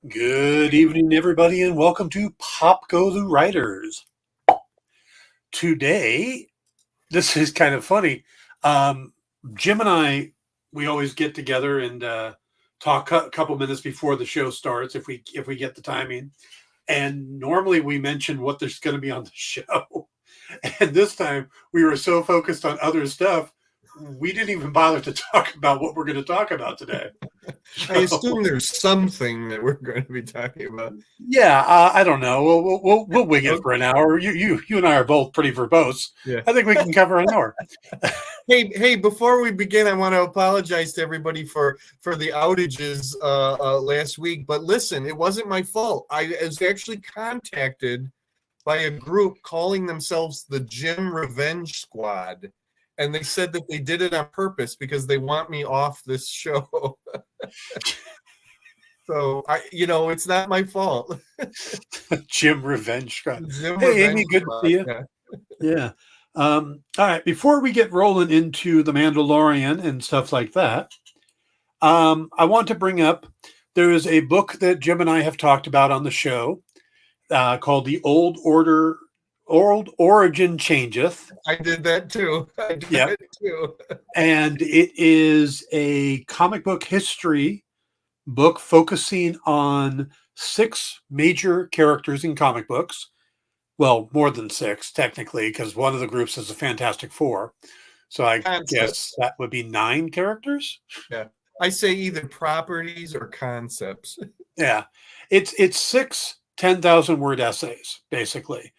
Good evening, everybody, and welcome to Pop Go the Writers. Today, this is kind of funny. Um, Jim and I, we always get together and talk a couple minutes before the show starts, if we get the timing. And normally we mention what there's going to be on the show. And this time we were so focused on other stuff, we didn't even bother to talk about what we're going to talk about today. I assume there's something that we're going to be talking about. Yeah, I don't know. We'll wing it for an hour. You and I are both pretty verbose. Yeah. I think we can cover an hour. Hey! Before we begin, I want to apologize to everybody for the outages last week. But listen, it wasn't my fault. I was actually contacted by a group calling themselves the Jim Revenge Squad, and they said that they did it on purpose because they want me off this show. So it's not my fault. Jim Revenge Squad. Jim Hey, Revenge Amy, good Squad, to see you. Yeah. All right. Before we get rolling into the Mandalorian and stuff like that, I want to bring up there is a book that Jim and I have talked about on the show called the Old Origin Changeth. I did that too. And it is a comic book history book focusing on 6 major characters in comic books. Well, more than 6, technically, because one of the groups is the Fantastic Four. So I guess that would be 9 characters. Yeah. I say either properties or concepts. Yeah. It's 6 10,000-word essays, basically.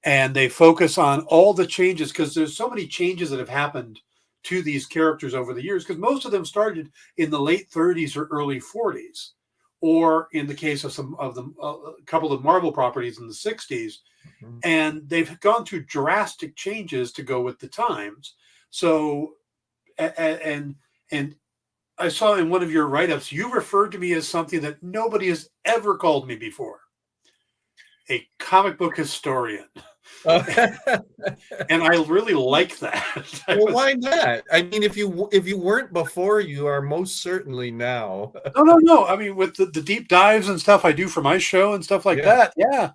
And they focus on all the changes because there's so many changes that have happened to these characters over the years, because most of them started in the late 30s or early 40s, or in the case of some of them, a couple of Marvel properties in the 60s, and they've gone through drastic changes to go with the times. So, and I saw in one of your write-ups, you referred to me as something that nobody has ever called me before, a comic book historian. And I really like that. Well, why not? I mean, if you weren't before, you are most certainly now. No. I mean, with the deep dives and stuff I do for my show and stuff like that. Yeah.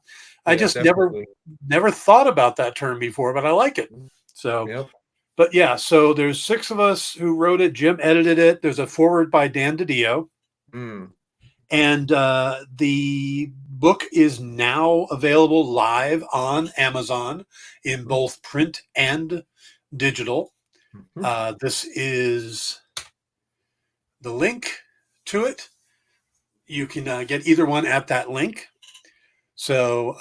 I just never thought about that term before, but I like it. So, But yeah, so there's 6 of us who wrote it. Jim edited it. There's a foreword by Dan DiDio. And the book is now available live on Amazon in both print and digital. This is the link to it. You can get either one at that link. So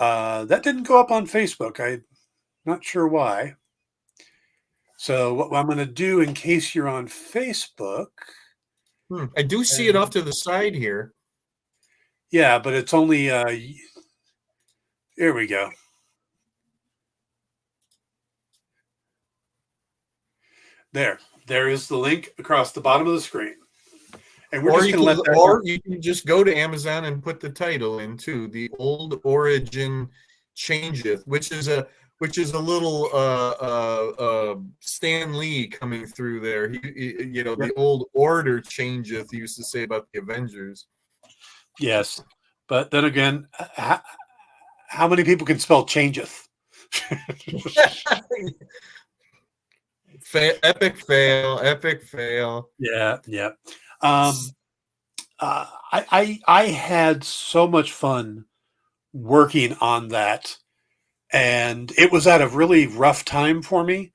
that didn't go up on Facebook. I'm not sure why. So what I'm going to do, in case you're on Facebook. I do see it off to the side here. Yeah, but it's only, here we go. There is the link across the bottom of the screen. And we're just going to let that. Or you can just go to Amazon and put the title in too, The Old Origin Changeth, which is a little Stan Lee coming through there. The Old Order Changeth, he used to say about the Avengers. Yes, but then again, how many people can spell changeth? Epic fail. Yeah. I had so much fun working on that, and it was at a really rough time for me.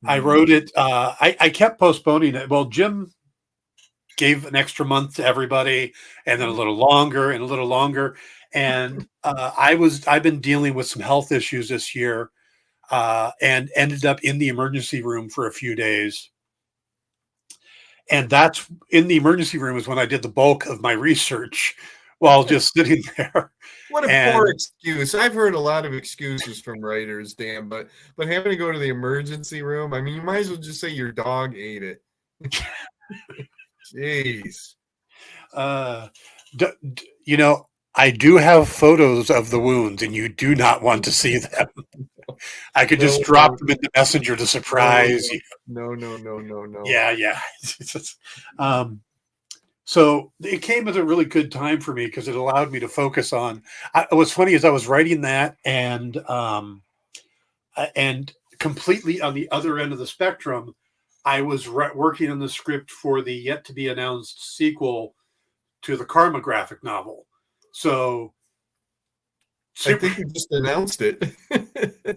I wrote it. I kept postponing it. Well, Jim gave an extra month to everybody, and then a little longer and a little longer. And I've been dealing with some health issues this year, and ended up in the emergency room for a few days. And that's in the emergency room is when I did the bulk of my research while just sitting there. What a poor excuse. I've heard a lot of excuses from writers, Dan, but having to go to the emergency room, I mean, you might as well just say your dog ate it. Jeez. I do have photos of the wounds, and you do not want to see them. I could just drop them in the messenger to surprise you. No. Yeah. So it came at a really good time for me because it allowed me to focus on. What's funny is I was writing that, and completely on the other end of the spectrum, I was working on the script for the yet to be announced sequel to the Karma graphic novel. So I think you just announced it.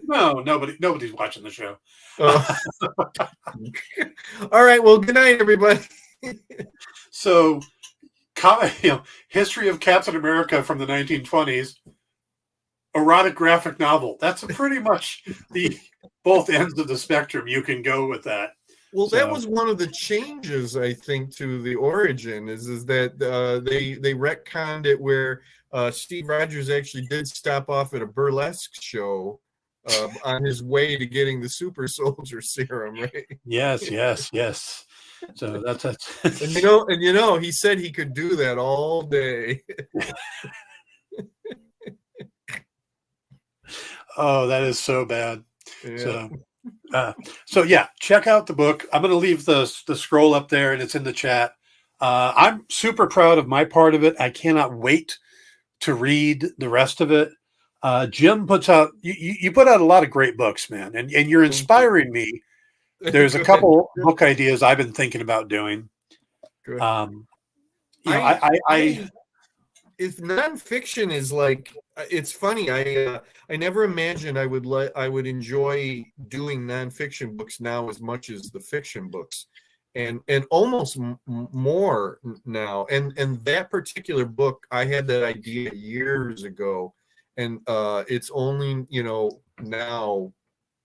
No, nobody's watching the show. All right. Well, good night, everybody. So, history of Captain America from the 1920s, erotic graphic novel. That's pretty much the both ends of the spectrum. You can go with that. Well, that was one of the changes, I think, to the origin is that they retconned it where Steve Rogers actually did stop off at a burlesque show on his way to getting the super soldier serum, right? Yes. So that's and he said he could do that all day. Oh, that is so bad. Yeah. So yeah, check out the book. I'm going to leave the scroll up there, and it's in the chat. I'm super proud of my part of it. I cannot wait to read the rest of it. Jim puts out you put out a lot of great books, man, and you're inspiring me. There's a couple book ideas I've been thinking about doing. Good. If nonfiction is like, it's funny. I never imagined I would enjoy doing nonfiction books now as much as the fiction books, and almost more now. And that particular book, I had that idea years ago, and it's only now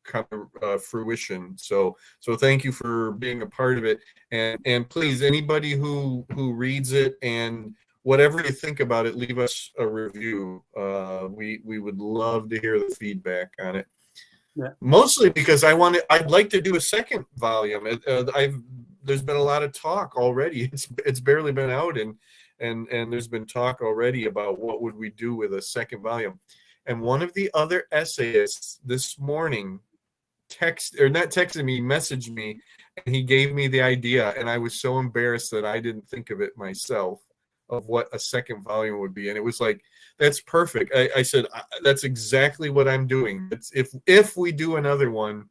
come to fruition. So thank you for being a part of it, and please, anybody who reads it and whatever you think about it, leave us a review. We would love to hear the feedback on it. Yeah. Mostly because I'd like to do a second volume. There's been a lot of talk already. It's barely been out, and there's been talk already about what would we do with a second volume. And one of the other essayists this morning messaged me, and he gave me the idea, and I was so embarrassed that I didn't think of it myself, of what a second volume would be. And it was like, that's perfect. I said, that's exactly what I'm doing. It's, if we do another one,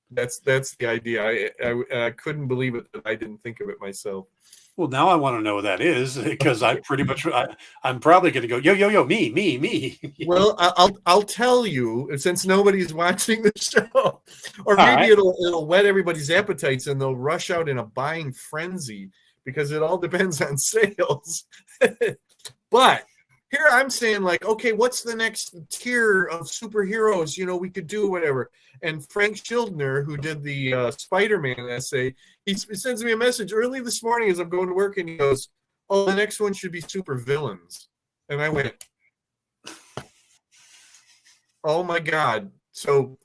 that's the idea. I couldn't believe it that I didn't think of it myself. Well, now I want to know what that is, because I'm probably going to go, yo, me. Well, I'll tell you, since nobody's watching the show, or maybe it'll whet everybody's appetites and they'll rush out in a buying frenzy, because it all depends on sales. But here I'm saying, like, okay, what's the next tier of superheroes? We could do whatever. And Frank Schildner, who did the Spider-Man essay, he sends me a message early this morning as I'm going to work, and he goes, "Oh, the next one should be super villains." And I went, "Oh my God!" So,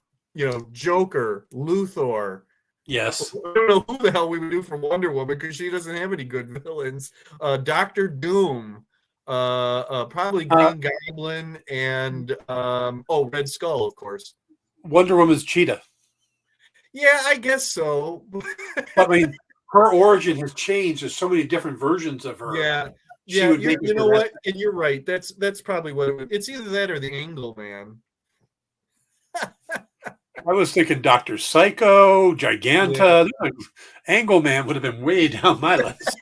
Joker, Luthor. Yes. I don't know who the hell we would do for Wonder Woman, because she doesn't have any good villains. Dr. Doom, probably Green Goblin, and Red Skull, of course. Wonder Woman's Cheetah. Yeah, I guess so. I mean, her origin has changed. There's so many different versions of her. Yeah. You know what? And you're right. That's probably what it's either that or the Angle Man. I was thinking Dr. Psycho, Giganta. Yeah. Angle Man would have been way down my list.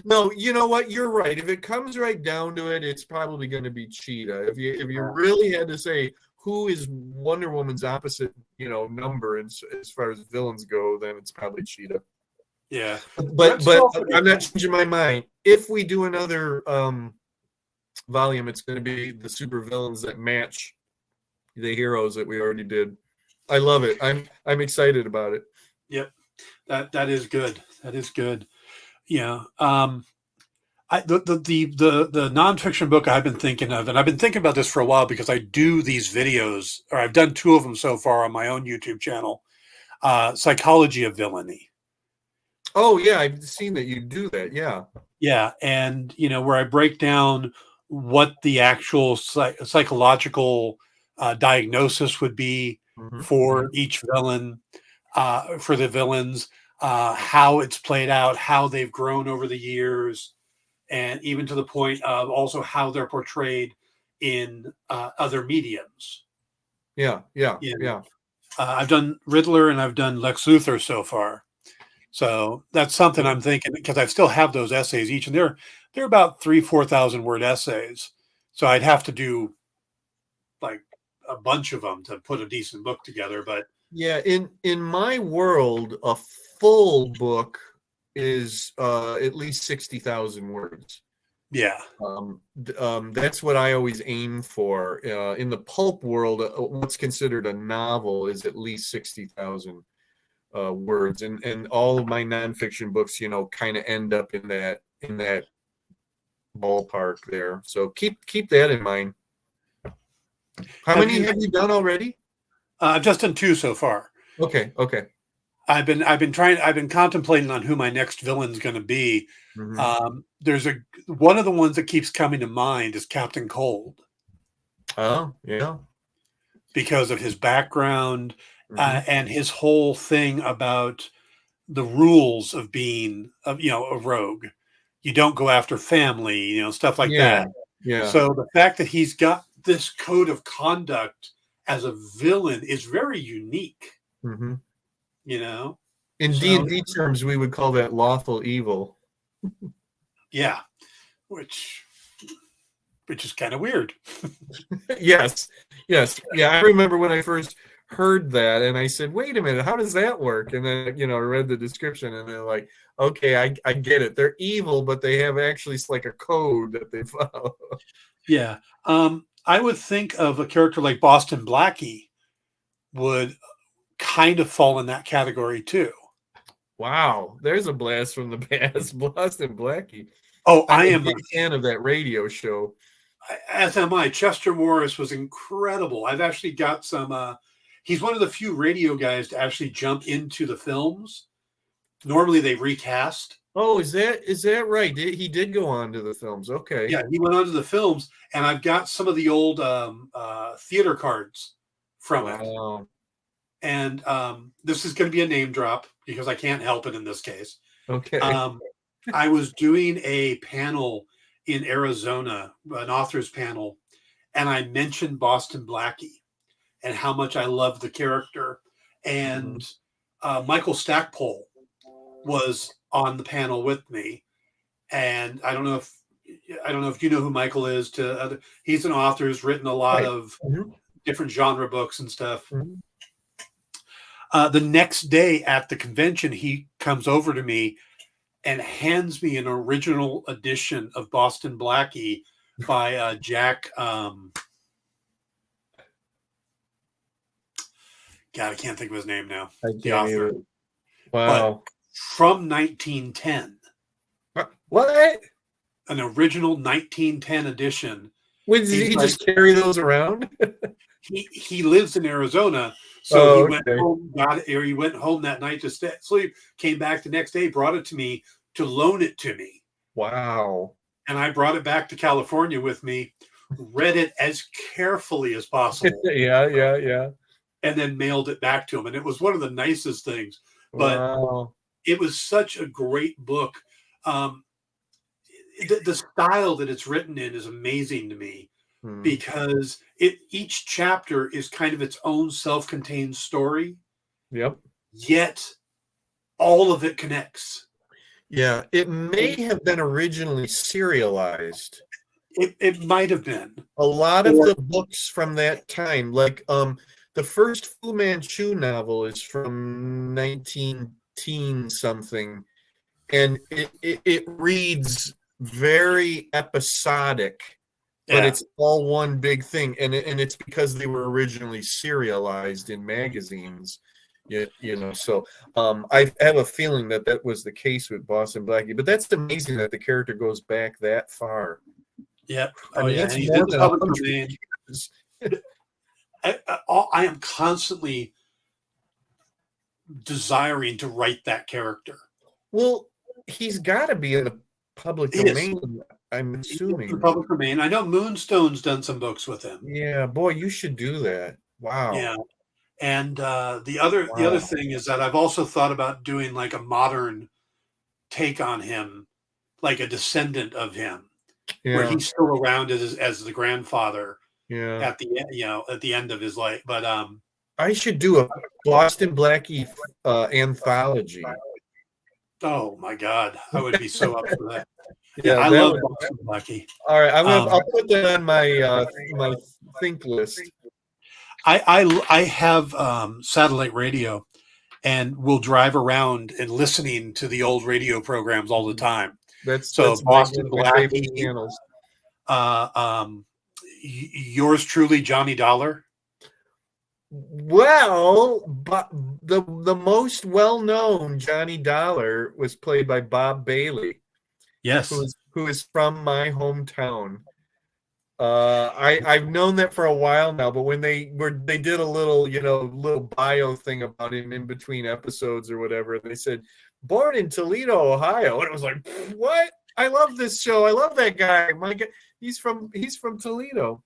No, you know what? You're right. If it comes right down to it, it's probably going to be Cheetah. If you really had to say who is Wonder Woman's opposite, number as far as villains go, then it's probably Cheetah. Yeah. But I'm not changing my mind. If we do another volume, it's going to be the super villains that match the heroes that we already did. I love it. I'm excited about it. Yep. That is good. That is good. Yeah. The nonfiction book I've been thinking of, and I've been thinking about this for a while because I do these videos, or I've done 2 of them so far on my own YouTube channel, Psychology of Villainy. Oh yeah, I've seen that you do that. Yeah. Yeah. And, where I break down what the actual psychological diagnosis would be for each villain, for the villains, how it's played out, how they've grown over the years, and even to the point of also how they're portrayed in other mediums. Yeah. I've done Riddler and I've done Lex Luthor so far. So that's something I'm thinking, because I still have those essays each, and they're about 4,000 word essays. So I'd have to do like a bunch of them to put a decent book together. But yeah, in my world, a full book is at least 60,000 words. yeah, that's what I always aim for. In the pulp world, what's considered a novel is at least 60,000 words, and all of my nonfiction books, kind of end up in that ballpark there. So keep that in mind. How many have you done already? I've just done 2 so far. Okay. I've been contemplating on who my next villain's going to be. Mm-hmm. There's one of the ones that keeps coming to mind is Captain Cold. Oh, yeah. Because of his background, and his whole thing about the rules of being a rogue. You don't go after family, stuff like that. Yeah. So the fact that he's got this code of conduct as a villain is very unique. Mm-hmm. In D&D terms, we would call that lawful evil. Yeah, which is kind of weird. Yes. Yeah, I remember when I first heard that, and I said, "Wait a minute, how does that work?" And then I read the description, and they're like, "Okay, I get it. They're evil, but they have actually like a code that they follow." Yeah, I would think of a character like Boston Blackie would kind of fall in that category too. Wow, there's a blast from the past, Boston Blackie. Oh, I am a big fan of that radio show. As am I. Chester Morris was incredible. I've actually got some. He's one of the few radio guys to actually jump into the films. Normally they recast. Oh, is that right? He did go on to the films. Okay. Yeah, he went on to the films, and I've got some of the old theater cards from it. And this is going to be a name drop because I can't help it in this case. Okay. I was doing a panel in Arizona, an author's panel, and I mentioned Boston Blackie and how much I love the character. And Michael Stackpole was on the panel with me. And I don't know if you know who Michael is. He's an author who's written a lot of different genre books and stuff. The next day at the convention, he comes over to me and hands me an original edition of Boston Blackie by Jack. God, I can't think of his name now. The author. Wow. But from 1910. What? An original 1910 edition. Did he just carry those around? He lives in Arizona. So he went home, he went home that night to sleep, came back the next day, brought it to me to loan it to me. Wow. And I brought it back to California with me, read it as carefully as possible. Yeah. And then mailed it back to him. And it was one of the nicest things. But it was such a great book. The style that it's written in is amazing to me. Because each chapter is kind of its own self-contained story. Yep. Yet all of it connects. Yeah, it may have been originally serialized. It might have been. A lot of the books from that time, like the first Fu Manchu novel is from 1910 something, and it reads very episodic. But it's all one big thing, and it's because they were originally serialized in magazines, So I have a feeling that was the case with Boston Blackie. But that's amazing that the character goes back that far. Yep. I mean, it's more than 100 years. I am constantly desiring to write that character. Well, he's got to be in the public domain. I'm assuming the public domain. I know Moonstone's done some books with him. Yeah, boy, you should do that. Wow. Yeah, and the other thing is that I've also thought about doing like a modern take on him, like a descendant of him, where he's still around as the grandfather. Yeah. At the end of his life, but I should do a Boston Blackie anthology. Oh my God, I would be so up for that. Yeah, I love Boston Blackie. All right, I'll put that on my my think list. I have satellite radio, and we'll drive around and listening to the old radio programs all the time. That's Boston Blackie. Channels. Yours truly, Johnny Dollar. Well, but the most well-known Johnny Dollar was played by Bob Bailey. Yes, who is from my hometown. I've known that for a while now, but when they did a little bio thing about him in between episodes or whatever, they said born in Toledo, Ohio, and it was like, what? I love this show. I love that guy. My God, he's from Toledo.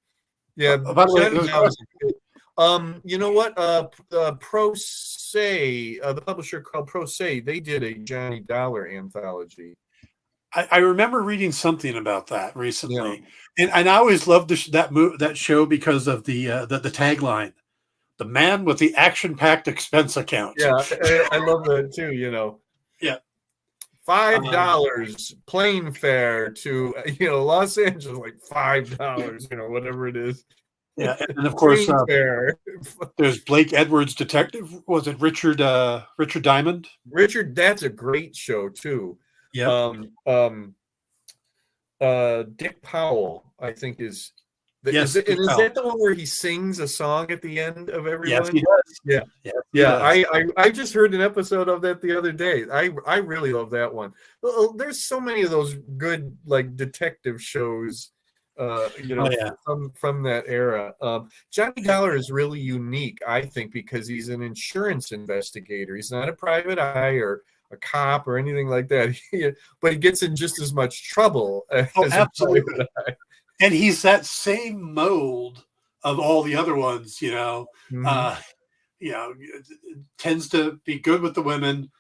Yeah. By the way, you know what? Pro Se, the publisher called Pro Se, they did a Johnny Dollar anthology. I remember reading something about that recently, and I always loved that show because of the tagline, "The man with the action-packed expense account." Yeah, I love that too. Yeah, $5 plane fare to Los Angeles, like $5, whatever it is. Yeah, and of course, there's Blake Edwards' detective. Was it Richard Diamond? Richard, that's a great show too. Yeah. Dick Powell, I think is. Yes, is that the one where he sings a song at the end of everyone? Yes, he does. Yeah, yeah. I just heard an episode of that the other day. I really love that one. There's so many of those good like detective shows. From that era. Johnny Dollar is really unique, I think, because he's an insurance investigator. He's not a private eye or a cop or anything like that. But he gets in just as much trouble as absolutely. a private eye. And he's that same mold of all the other ones, tends to be good with the women,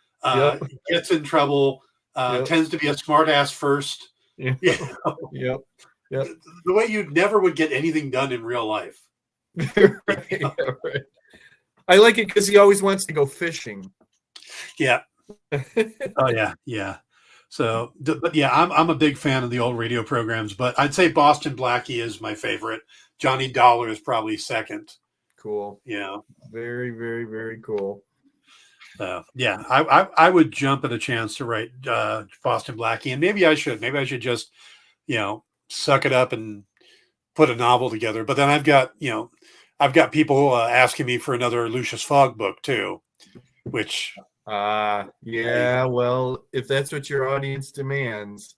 gets in trouble, tends to be a smart ass first. Yep. The way you never would get anything done in real life. Right. I like it because he always wants to go fishing. Yeah. Oh yeah. So, but yeah, I'm a big fan of the old radio programs, but I'd say Boston Blackie is my favorite. Johnny Dollar is probably second. Cool. Yeah. Very, very, very cool. Yeah, I would jump at a chance to write Boston Blackie, and maybe I should just, suck it up and put a novel together. But then I've got people asking me for another Lucius Fogg book too, which well, if that's what your audience demands.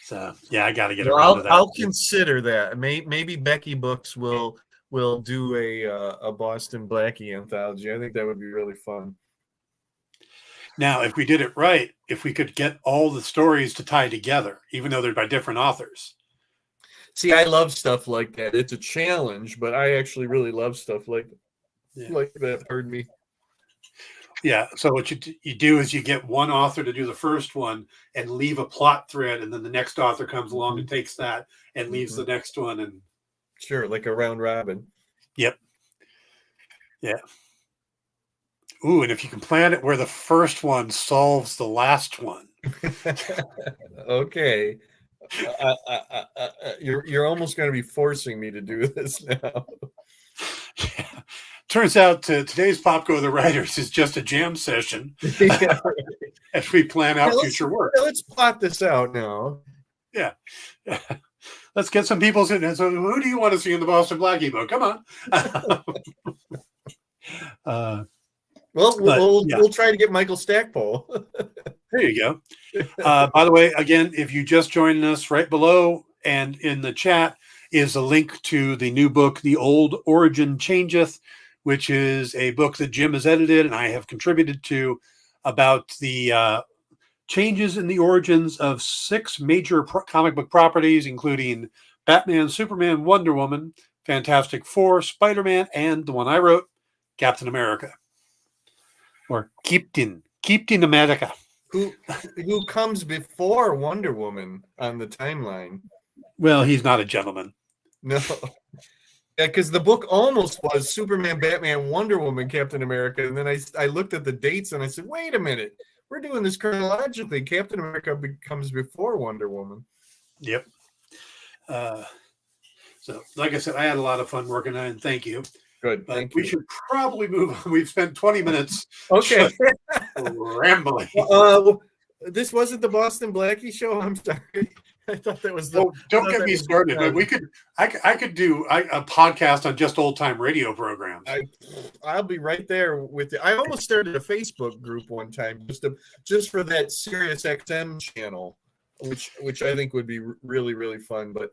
So yeah, I got to get around to that. I'll consider that. Maybe Becky Books will do a Boston Blackie anthology. I think that would be really fun. Now, if we did it right, if we could get all the stories to tie together, even though they're by different authors. See, I love stuff like that. It's a challenge, but I actually really love stuff like that. Pardon me. Yeah. So what you do is you get one author to do the first one and leave a plot thread, and then the next author comes along and takes that and leaves the next one. And sure, like a round robin. Yep. Yeah. Ooh, and if you can plan it where the first one solves the last one. Okay. You're almost going to be forcing me to do this now. Yeah. Turns out today's Pop Go the Writers is just a jam session as we plan out future work. Let's plot this out now. Yeah. Let's get some people sitting. So who do you want to see in the Boston Blackie book? Come on. We'll try to get Michael Stackpole. There you go. By the way, again, if you just joined us, right below and in the chat is a link to the new book, The Old Origin Changeth, which is a book that Jim has edited and I have contributed to about the changes in the origins of 6 major comic book properties, including Batman, Superman, Wonder Woman, Fantastic Four, Spider-Man, and the one I wrote, Captain America. Or Captain America. Who comes before Wonder Woman on the timeline? Well, he's not a gentleman. No. Yeah, because the book almost was Superman, Batman, Wonder Woman, Captain America, and then I looked at the dates and I said, wait a minute, we're doing this chronologically. Captain America comes before Wonder Woman. Yep. So, like I said, I had a lot of fun working on it, and thank you. Good. But thank we you. should probably move on. We've spent 20 minutes okay. rambling. This wasn't the Boston Blackie show. I'm sorry. I thought that was the. Oh, don't get me started. But we could. I could do a podcast on just old time radio programs. I'll be right there with you. I almost started a Facebook group one time just for that Sirius XM channel, which I think would be really, really fun. But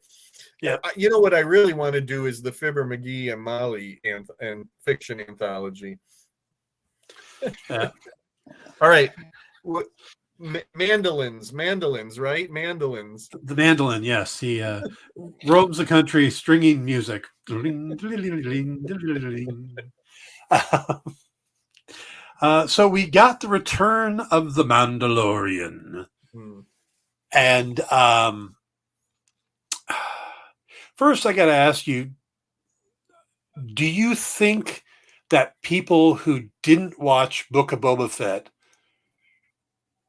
yeah, you know what I really want to do is the Fibber McGee and Molly and fiction anthology. Yeah. All right. Mandolins, right? Mandolins. The mandolin, yes. He roams the country stringing music. So we got the return of the Mandalorian. And first I got to ask you, do you think that people who didn't watch Book of Boba Fett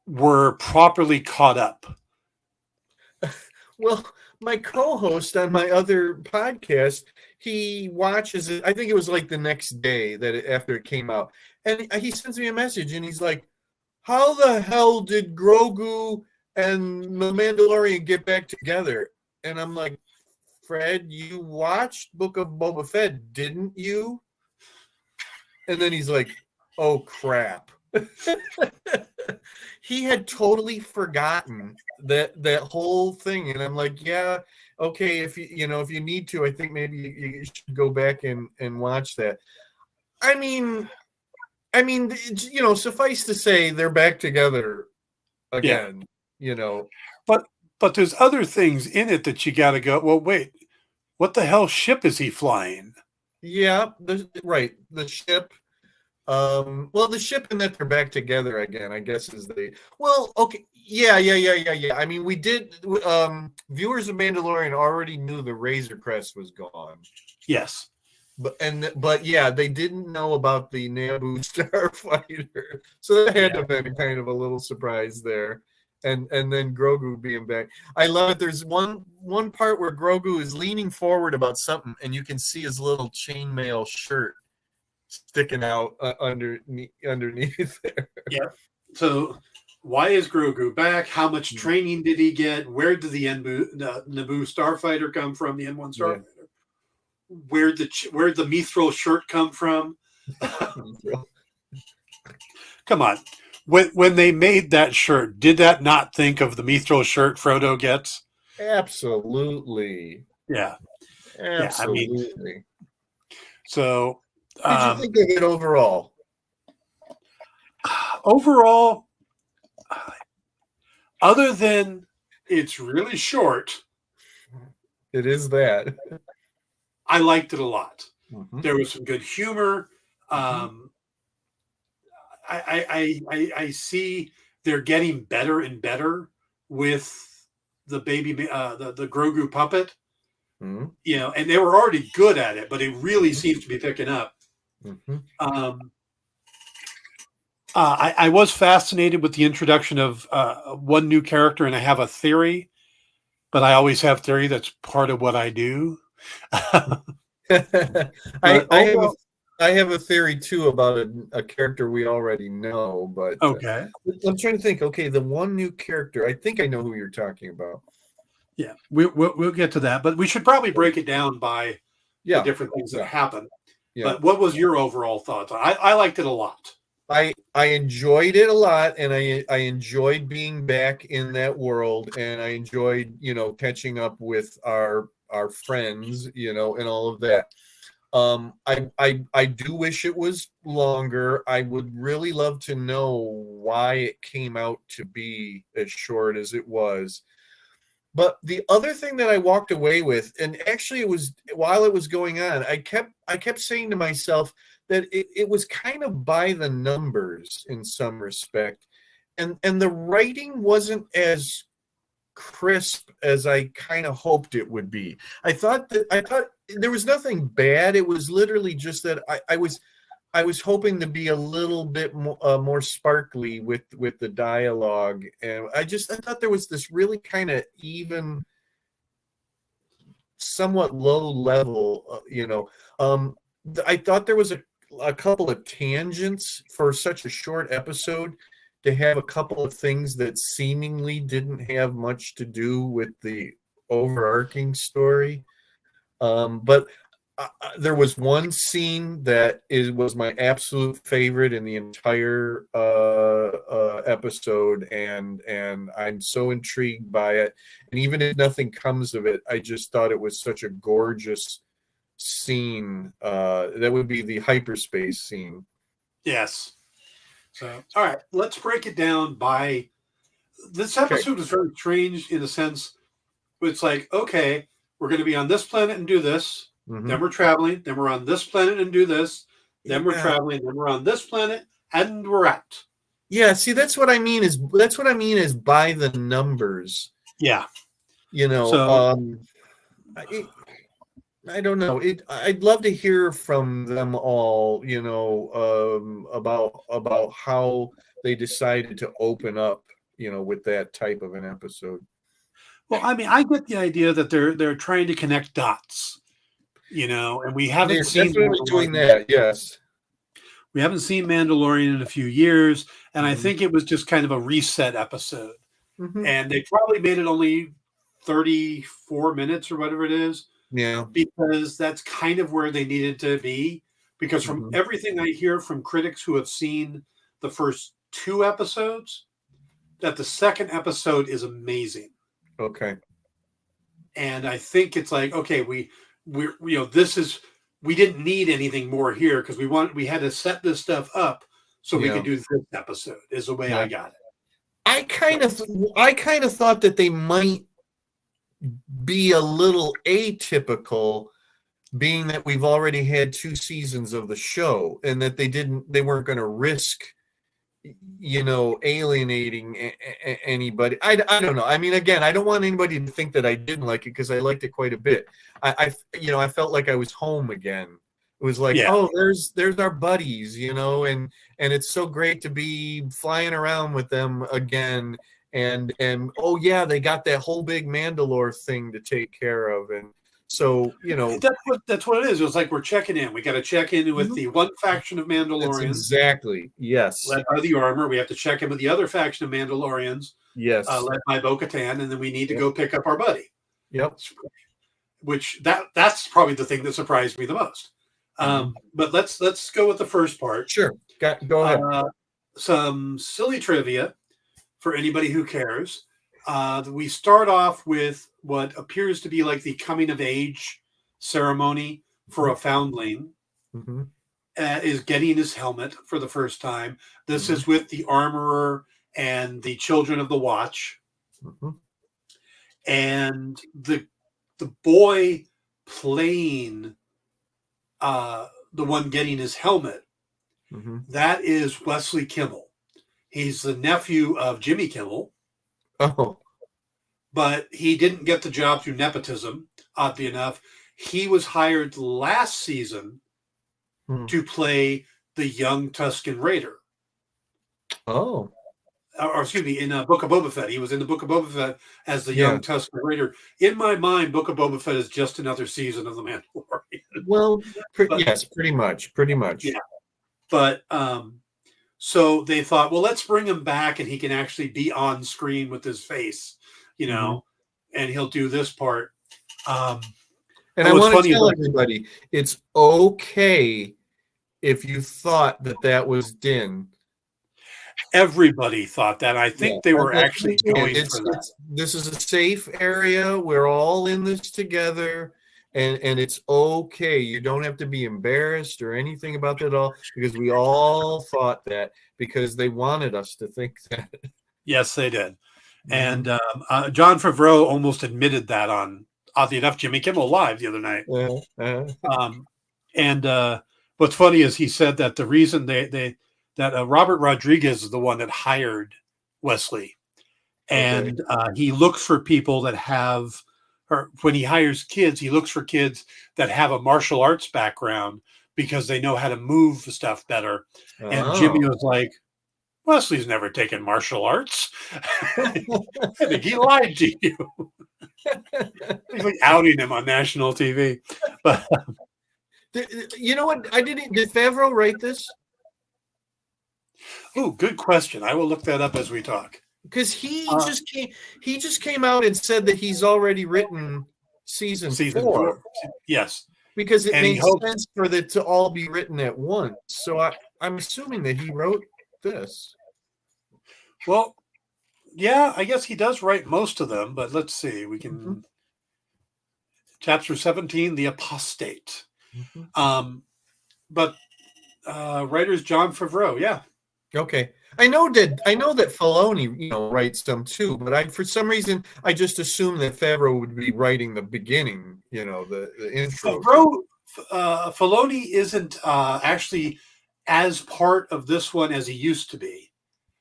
were properly caught up? Well, my co-host on my other podcast, he watches it. I think it was like the next day after it came out, and he sends me a message, and he's like, "How the hell did Grogu and the Mandalorian get back together?" And I'm like, "Fred, you watched Book of Boba Fett, didn't you?" And then he's like, "Oh crap." He had totally forgotten that whole thing, and I'm like, yeah, okay, if you need to, I think maybe you should go back and watch that. I mean, suffice to say, they're back together again. Yeah. But there's other things in it that you got to go, well, wait, what the hell ship is he flying? Yeah, right, the ship. Well, the ship and that they're back together again, I guess is okay. Yeah. I mean, we did, viewers of Mandalorian already knew the Razor Crest was gone. Yes. But yeah, they didn't know about the Naboo starfighter. So that had to have been kind of a little surprise there. And then Grogu being back. I love it. There's one part where Grogu is leaning forward about something, and you can see his little chainmail shirt sticking out underneath there. Yeah. So why is Grogu back? How much training did he get? Where did the Naboo starfighter come from? The N1 starfighter. Yeah. Where'd the Mithril shirt come from? Come on. When they made that shirt, did that not think of the Mithril shirt Frodo gets? Absolutely. Yeah. Absolutely. Yeah, I mean, so. What did you think of it overall? Overall, other than it's really short. It is that. I liked it a lot. Mm-hmm. There was some good humor. I see they're getting better and better with the baby, the Grogu puppet. Mm-hmm. And they were already good at it, but it really seems to be picking up. Mm-hmm. I was fascinated with the introduction of one new character, and I have a theory, but I always have theory. That's part of what I do. I have a theory too about a character we already know, but okay. I'm trying to think. Okay, the one new character. I think I know who you're talking about. Yeah, we'll get to that, but we should probably break it down by the different things that happen. Yeah. But what was your overall thoughts? I liked it a lot. I enjoyed it a lot, and I enjoyed being back in that world, and I enjoyed catching up with our friends, and all of that. I do wish it was longer. I would really love to know why it came out to be as short as it was. But the other thing that I walked away with, and actually it was while it was going on, I kept saying to myself that it was kind of by the numbers in some respect. and the writing wasn't as crisp as I kind of hoped it would be. I thought there was nothing bad. It was literally just that I was hoping to be a little bit more sparkly with the dialogue, and I thought there was this really kind of even, somewhat low level, I thought there was a couple of tangents for such a short episode, to have a couple of things that seemingly didn't have much to do with the overarching story. But there was one scene that was my absolute favorite in the entire episode, and I'm so intrigued by it. And even if nothing comes of it, I just thought it was such a gorgeous scene. That would be the hyperspace scene. Yes. So, all right, let's break it down by. This episode was very strange in a sense. It's like, okay, we're going to be on this planet and do this. Mm-hmm. Then we're traveling. Then we're on this planet and do this. Then we're traveling. Then we're on this planet and we're out. Yeah, see, that's what I mean is by the numbers. Yeah, I don't know. I'd love to hear from them all, about how they decided to open up, with that type of an episode. Well, I mean, I get the idea that they're trying to connect dots, and we haven't seen doing that. Yes, we haven't seen Mandalorian in a few years, and I think it was just kind of a reset episode, and they probably made it only 34 minutes or whatever it is. Yeah, because that's kind of where they needed to be. Because from everything I hear from critics who have seen the first 2 episodes, that the second episode is amazing. Okay. And I think it's like, okay, we didn't need anything more here because we had to set this stuff up so we could do this episode. Is the way I got it. I kind of thought that they might be a little atypical, being that we've already had 2 seasons of the show, and that they weren't going to risk, alienating anybody. I don't know. I mean, again, I don't want anybody to think that I didn't like it, because I liked it quite a bit. I felt like I was home again. It was like, oh, there's our buddies, and it's so great to be flying around with them again. And oh yeah, they got that whole big Mandalore thing to take care of, and so that's what it is. It was like we're checking in. We got to check in with the one faction of Mandalorians. That's exactly, yes. Led by the armor. We have to check in with the other faction of Mandalorians. Yes. Led by Bo-Katan, and then we need to go pick up our buddy. Yep. Which that's probably the thing that surprised me the most. But let's go with the first part. Sure. Go ahead. Some silly trivia for anybody who cares. We start off with what appears to be like the coming of age ceremony for a foundling. Is getting his helmet for the first time. This is with the armorer and the children of the watch. And the boy playing the one getting his helmet, that is Wesley Kimmel. He's the nephew of Jimmy Kimmel. Oh. But he didn't get the job through nepotism, oddly enough. He was hired last season to play the young Tusken Raider. Oh. Or excuse me, in Book of Boba Fett. He was in the Book of Boba Fett as the young Tusken Raider. In my mind, Book of Boba Fett is just another season of The Mandalorian. Well, yes, pretty much. Yeah. But so they thought, well, let's bring him back and he can actually be on screen with his face, and he'll do this part. And I want to tell everybody, it's okay if you thought that was Din. Everybody thought that. I think they were actually going for that. This is a safe area. We're all in this together. And it's okay. You don't have to be embarrassed or anything about that at all, because we all thought that, because they wanted us to think that. Yes, they did. And Jon Favreau almost admitted that on, oddly enough, Jimmy Kimmel Live the other night. And what's funny is he said that the reason that Robert Rodriguez is the one that hired Wesley. And he looks for people that have, or when he hires kids, he looks for kids that have a martial arts background because they know how to move stuff better. And Jimmy was like, Wesley's never taken martial arts. I think he lied to you. He's like outing him on national TV. But you know what? Did Favreau write this? Oh, good question. I will look that up as we talk. Because he just came out and said that he's already written season 4. Yes. Because it made sense for it to all be written at once. So I'm assuming that he wrote this. Well, yeah, I guess he does write most of them, but let's see. We can Chapter 17, The Apostate. But writer's Jon Favreau, yeah. Okay. I know that Filoni, writes them too, but for some reason I just assumed that Favreau would be writing the beginning, the intro. Filoni isn't actually as part of this one as he used to be.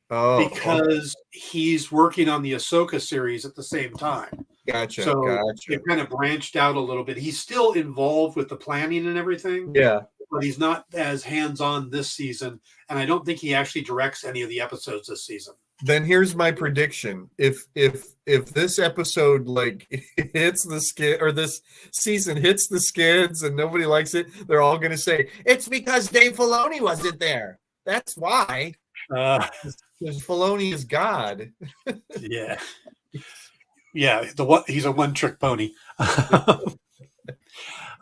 Because he's working on the Ahsoka series at the same time. Gotcha. It kind of branched out a little bit. He's still involved with the planning and everything. Yeah. But he's not as hands-on this season, and I don't think he actually directs any of the episodes this season. Then here's my prediction: if this episode hits the skid, or this season hits the skids, and nobody likes it, they're all going to say it's because Dave Filoni wasn't there. That's why. Because Filoni is God. Yeah. He's a one-trick pony.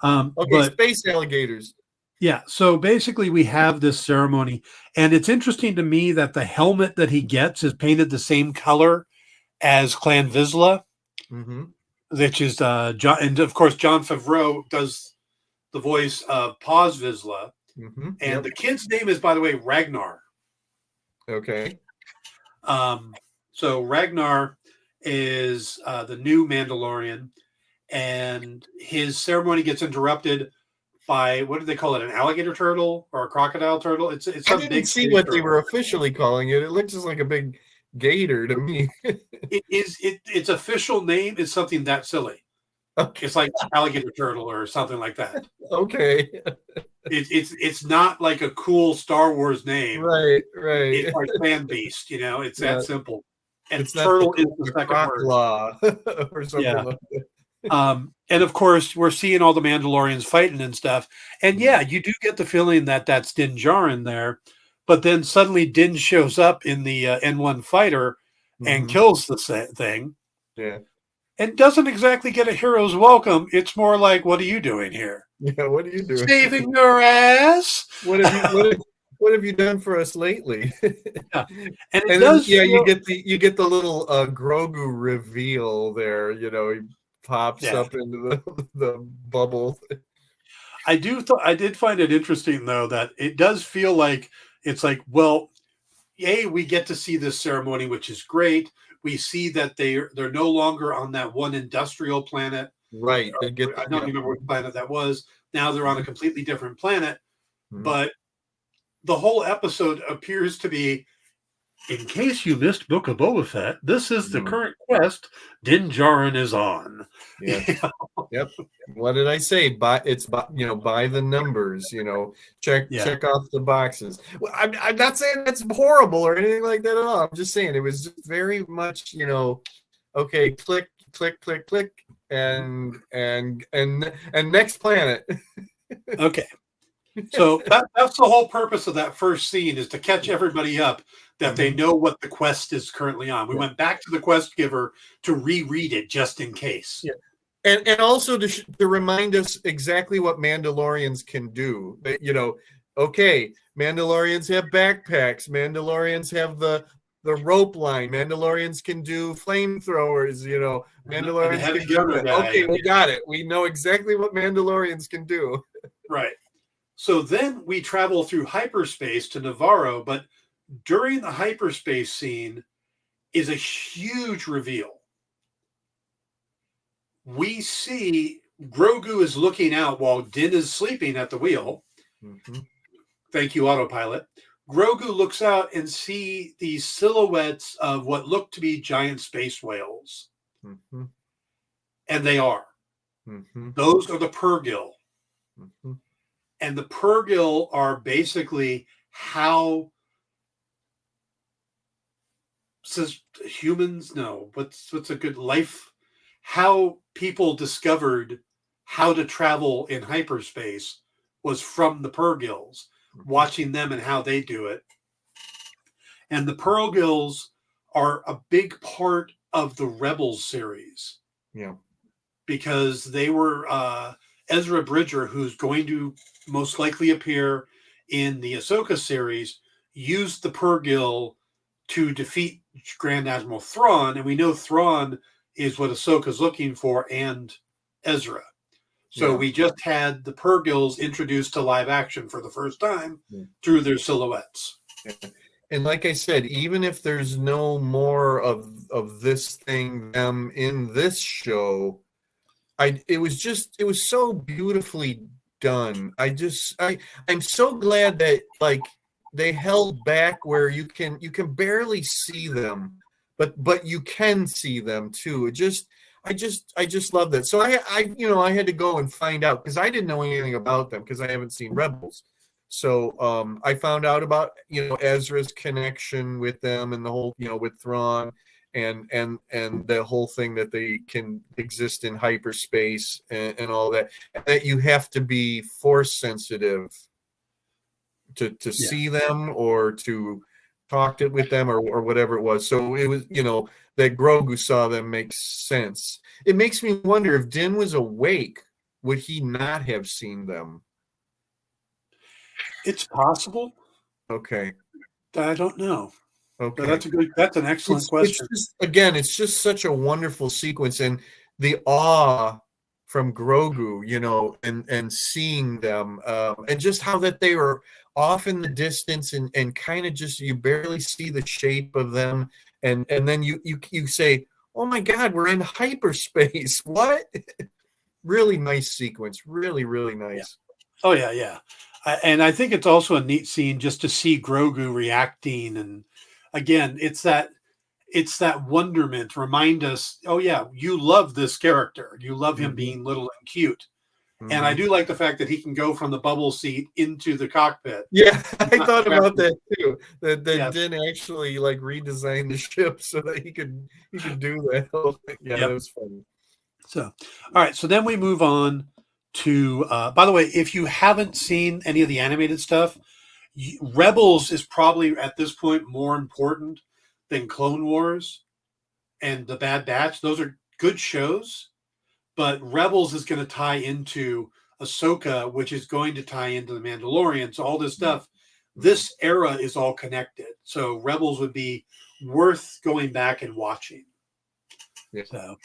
Space alligators. Yeah, so basically we have this ceremony, and it's interesting to me that the helmet that he gets is painted the same color as Clan Vizsla, which is John, and of course Jon Favreau does the voice of Paz Vizsla, and the kid's name is, by the way, Ragnar. Okay. So Ragnar is the new Mandalorian, and his ceremony gets interrupted by, what do they call it? An alligator turtle or a crocodile turtle? It's I didn't see what they were officially calling it. It looks just like a big gator to me. Its official name is something that silly. Okay. It's like alligator turtle or something like that. Okay. It's not like a cool Star Wars name. Right. It's like fan beast, it's that simple. And it's turtle is the second word. Law or something like that. And of course, we're seeing all the Mandalorians fighting and stuff. And yeah, you do get the feeling that that's Din Djarin there. But then suddenly Din shows up in the N1 fighter and kills the thing. Yeah. And doesn't exactly get a hero's welcome. It's more like, what are you doing here? Yeah, what are you doing? Saving your ass? What have you done for us lately? Yeah. And you get the little Grogu reveal there, he pops up into the bubble. I did find it interesting though that it does feel like it's like, well, we get to see this ceremony, which is great. We see that they're no longer on that one industrial planet. Right. I don't remember what planet that was. Now they're on a completely different planet. But the whole episode appears to be, in case you missed Book of Boba Fett, this is the current quest Din Djarin is on. Yeah. Yep. What did I say? By the numbers. Check off the boxes. Well, I'm not saying that's horrible or anything like that at all. I'm just saying it was just very much, okay, click, click, click, click, and next planet. Okay. So that's the whole purpose of that first scene, is to catch everybody up that they know what the quest is currently on. We went back to the quest giver to reread it just in case. Yeah. And also to remind us exactly what Mandalorians can do. Okay, Mandalorians have backpacks. Mandalorians have the rope line. Mandalorians can do flamethrowers. Mandalorians can do that. Okay, we got it. We know exactly what Mandalorians can do. Right. So then we travel through hyperspace to Navarro, but during the hyperspace scene is a huge reveal. We see Grogu is looking out while Din is sleeping at the wheel. Thank you, autopilot. Grogu looks out and see these silhouettes of what look to be giant space whales. Mm-hmm. And they are. Mm-hmm. Those are the Purrgil. Mm-hmm. And the Purrgil are basically how says humans, no, what's a good life, how people discovered how to travel in hyperspace was from the Purrgils, watching them and how they do it. And the Purrgils are a big part of the Rebels series. Yeah. Because they were Ezra Bridger, who's going to most likely appear in the Ahsoka series, used the Purrgil to defeat Grand Admiral Thrawn, and we know Thrawn is what Ahsoka's looking for, and Ezra. So we just had the Purrgils introduced to live action for the first time through their silhouettes. Yeah. And like I said, even if there's no more of this thing, them in this show, it was so beautifully done. I'm so glad that like they held back where you can barely see them, but you can see them too. I just love that. So I had to go and find out because I didn't know anything about them because I haven't seen Rebels. So I found out about Ezra's connection with them and the whole with Thrawn and the whole thing that they can exist in hyperspace and all that. And that you have to be force sensitive to see them or to talk with them or whatever it was. So it was that Grogu saw them makes sense. It makes me wonder if Din was awake, would he not have seen them? It's possible. Okay. I don't know. Okay. That's an excellent question. It's just such a wonderful sequence, and the awe from Grogu, and seeing them, and just how that they were off in the distance and kind of just, you barely see the shape of them. And then you say, oh my God, we're in hyperspace. What? Really nice sequence. Really, really nice. Yeah. Oh yeah. Yeah. And I think it's also a neat scene just to see Grogu reacting. And again, it's that wonderment. Remind us, oh yeah, you love this character. You love him being little and cute. Mm-hmm. And I do like the fact that he can go from the bubble seat into the cockpit. Yeah, I thought about that too. That Din actually like redesigned the ship so that he could do that. Yeah, that was funny. So, all right. So then we move on to, by the way, if you haven't seen any of the animated stuff, Rebels is probably at this point more important than Clone Wars and The Bad Batch. Those are good shows, but Rebels is going to tie into Ahsoka, which is going to tie into The Mandalorian. So all this stuff, this era is all connected. So Rebels would be worth going back and watching. Yeah. So,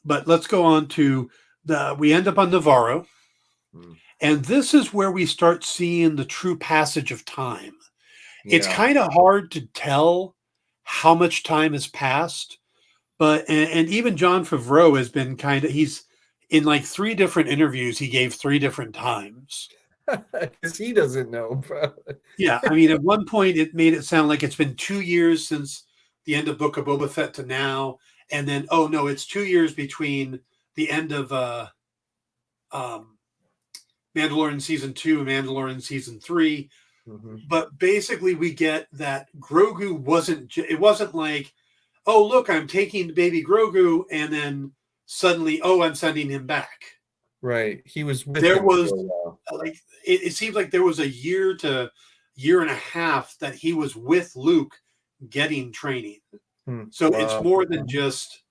but let's go on to we end up on Navarro. And this is where we start seeing the true passage of time. Yeah. It's kind of hard to tell how much time has passed, but and even Jon Favreau has been he's in like 3 different interviews. He gave 3 different times because he doesn't know. Yeah, I mean, at one point it made it sound like it's been 2 years since the end of Book of Boba Fett to now, and then oh no, it's 2 years between the end of Mandalorian season 2 and Mandalorian season 3. Mm-hmm. But basically we get that Grogu it wasn't like, oh, look, I'm taking baby Grogu and then suddenly, oh, I'm sending him back. Right. He was with there was like, it seems like there was a year to year and a half that he was with Luke getting training. So it's more than just,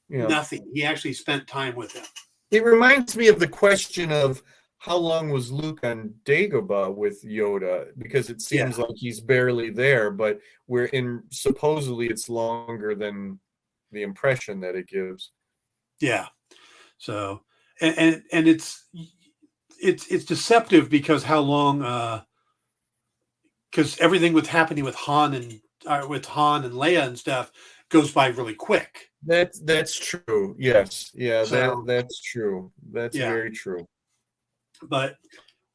nothing. He actually spent time with him. It reminds me of the question of how long was Luke on Dagobah with Yoda, because it seems like he's barely there, but supposedly it's longer than the impression that it gives. Yeah. So, and it's deceptive because how long, because everything was happening with Han and Leia and stuff goes by really quick. That's true. Yes. Yeah. So, that's true. That's very true. But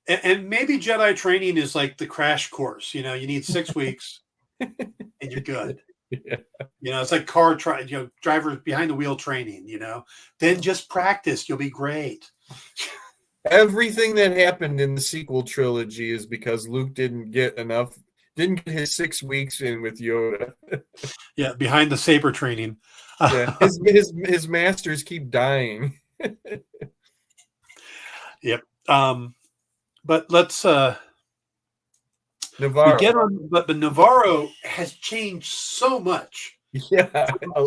And maybe Jedi training is like the crash course. You need 6 weeks and you're good. Yeah. It's like drivers behind the wheel training, then just practice. You'll be great. Everything that happened in the sequel trilogy is because Luke didn't get his 6 weeks in with Yoda. Yeah, behind the saber training. Yeah, his masters keep dying. Yep. But let's Navarro. We get on, but Navarro has changed so much. Yeah,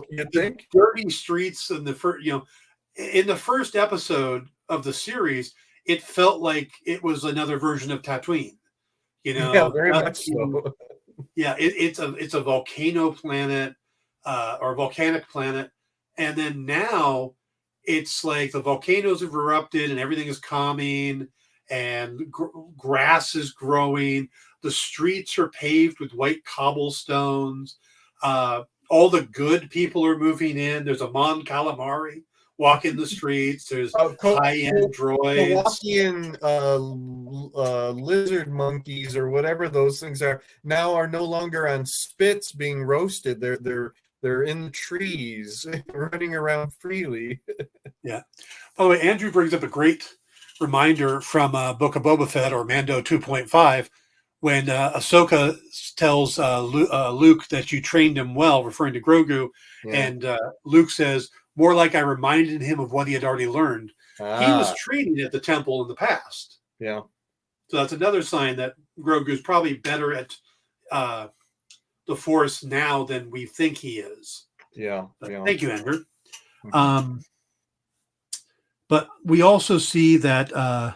you think? Dirty streets in the first, in the first episode of the series, it felt like it was another version of Tatooine. Yeah, very much so. Yeah, it's a volcano planet, or volcanic planet, and then now it's like the volcanoes have erupted and everything is calming, and grass is growing. The streets are paved with white cobblestones. All the good people are moving in. There's a Mon Calamari walking the streets. There's high-end droids. Kowakian lizard monkeys or whatever those things are now are no longer on spits being roasted. They're in the trees, running around freely. Yeah. By the way, Andrew brings up a great reminder from Book of Boba Fett, or Mando 2.5, when Ahsoka tells Luke that you trained him well, referring to Grogu, and Luke says, more like I reminded him of what he had already learned. He was trained at the temple in the past. Yeah. So that's another sign that Grogu is probably better at the Force now than we think he is. Yeah. Thank you, Andrew. But we also see that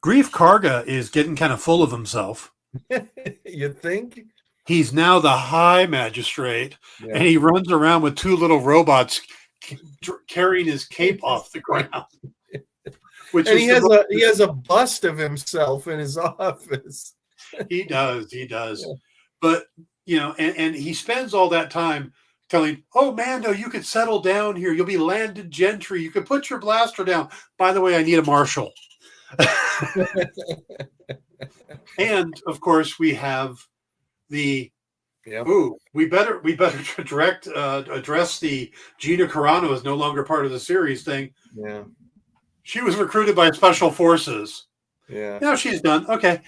Grief Karga is getting kind of full of himself. You think? He's now the High Magistrate, and he runs around with 2 little robots carrying his cape off the ground. He has a bust of himself in his office. He does. Yeah. But and he spends all that time telling, "Oh, Mando, you could settle down here. You'll be landed gentry. You could put your blaster down. By the way, I need a marshal." And of course, we have the we better address the Gina Carano is no longer part of the series thing. Yeah, she was recruited by Special Forces. Yeah, now she's done. Okay.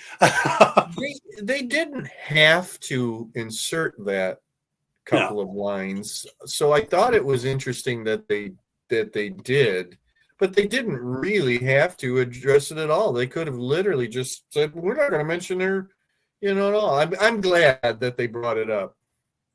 they didn't have to insert that couple of lines, so I thought it was interesting that they did. But they didn't really have to address it at all. They could have literally just said, "We're not going to mention her," at all. I'm glad that they brought it up.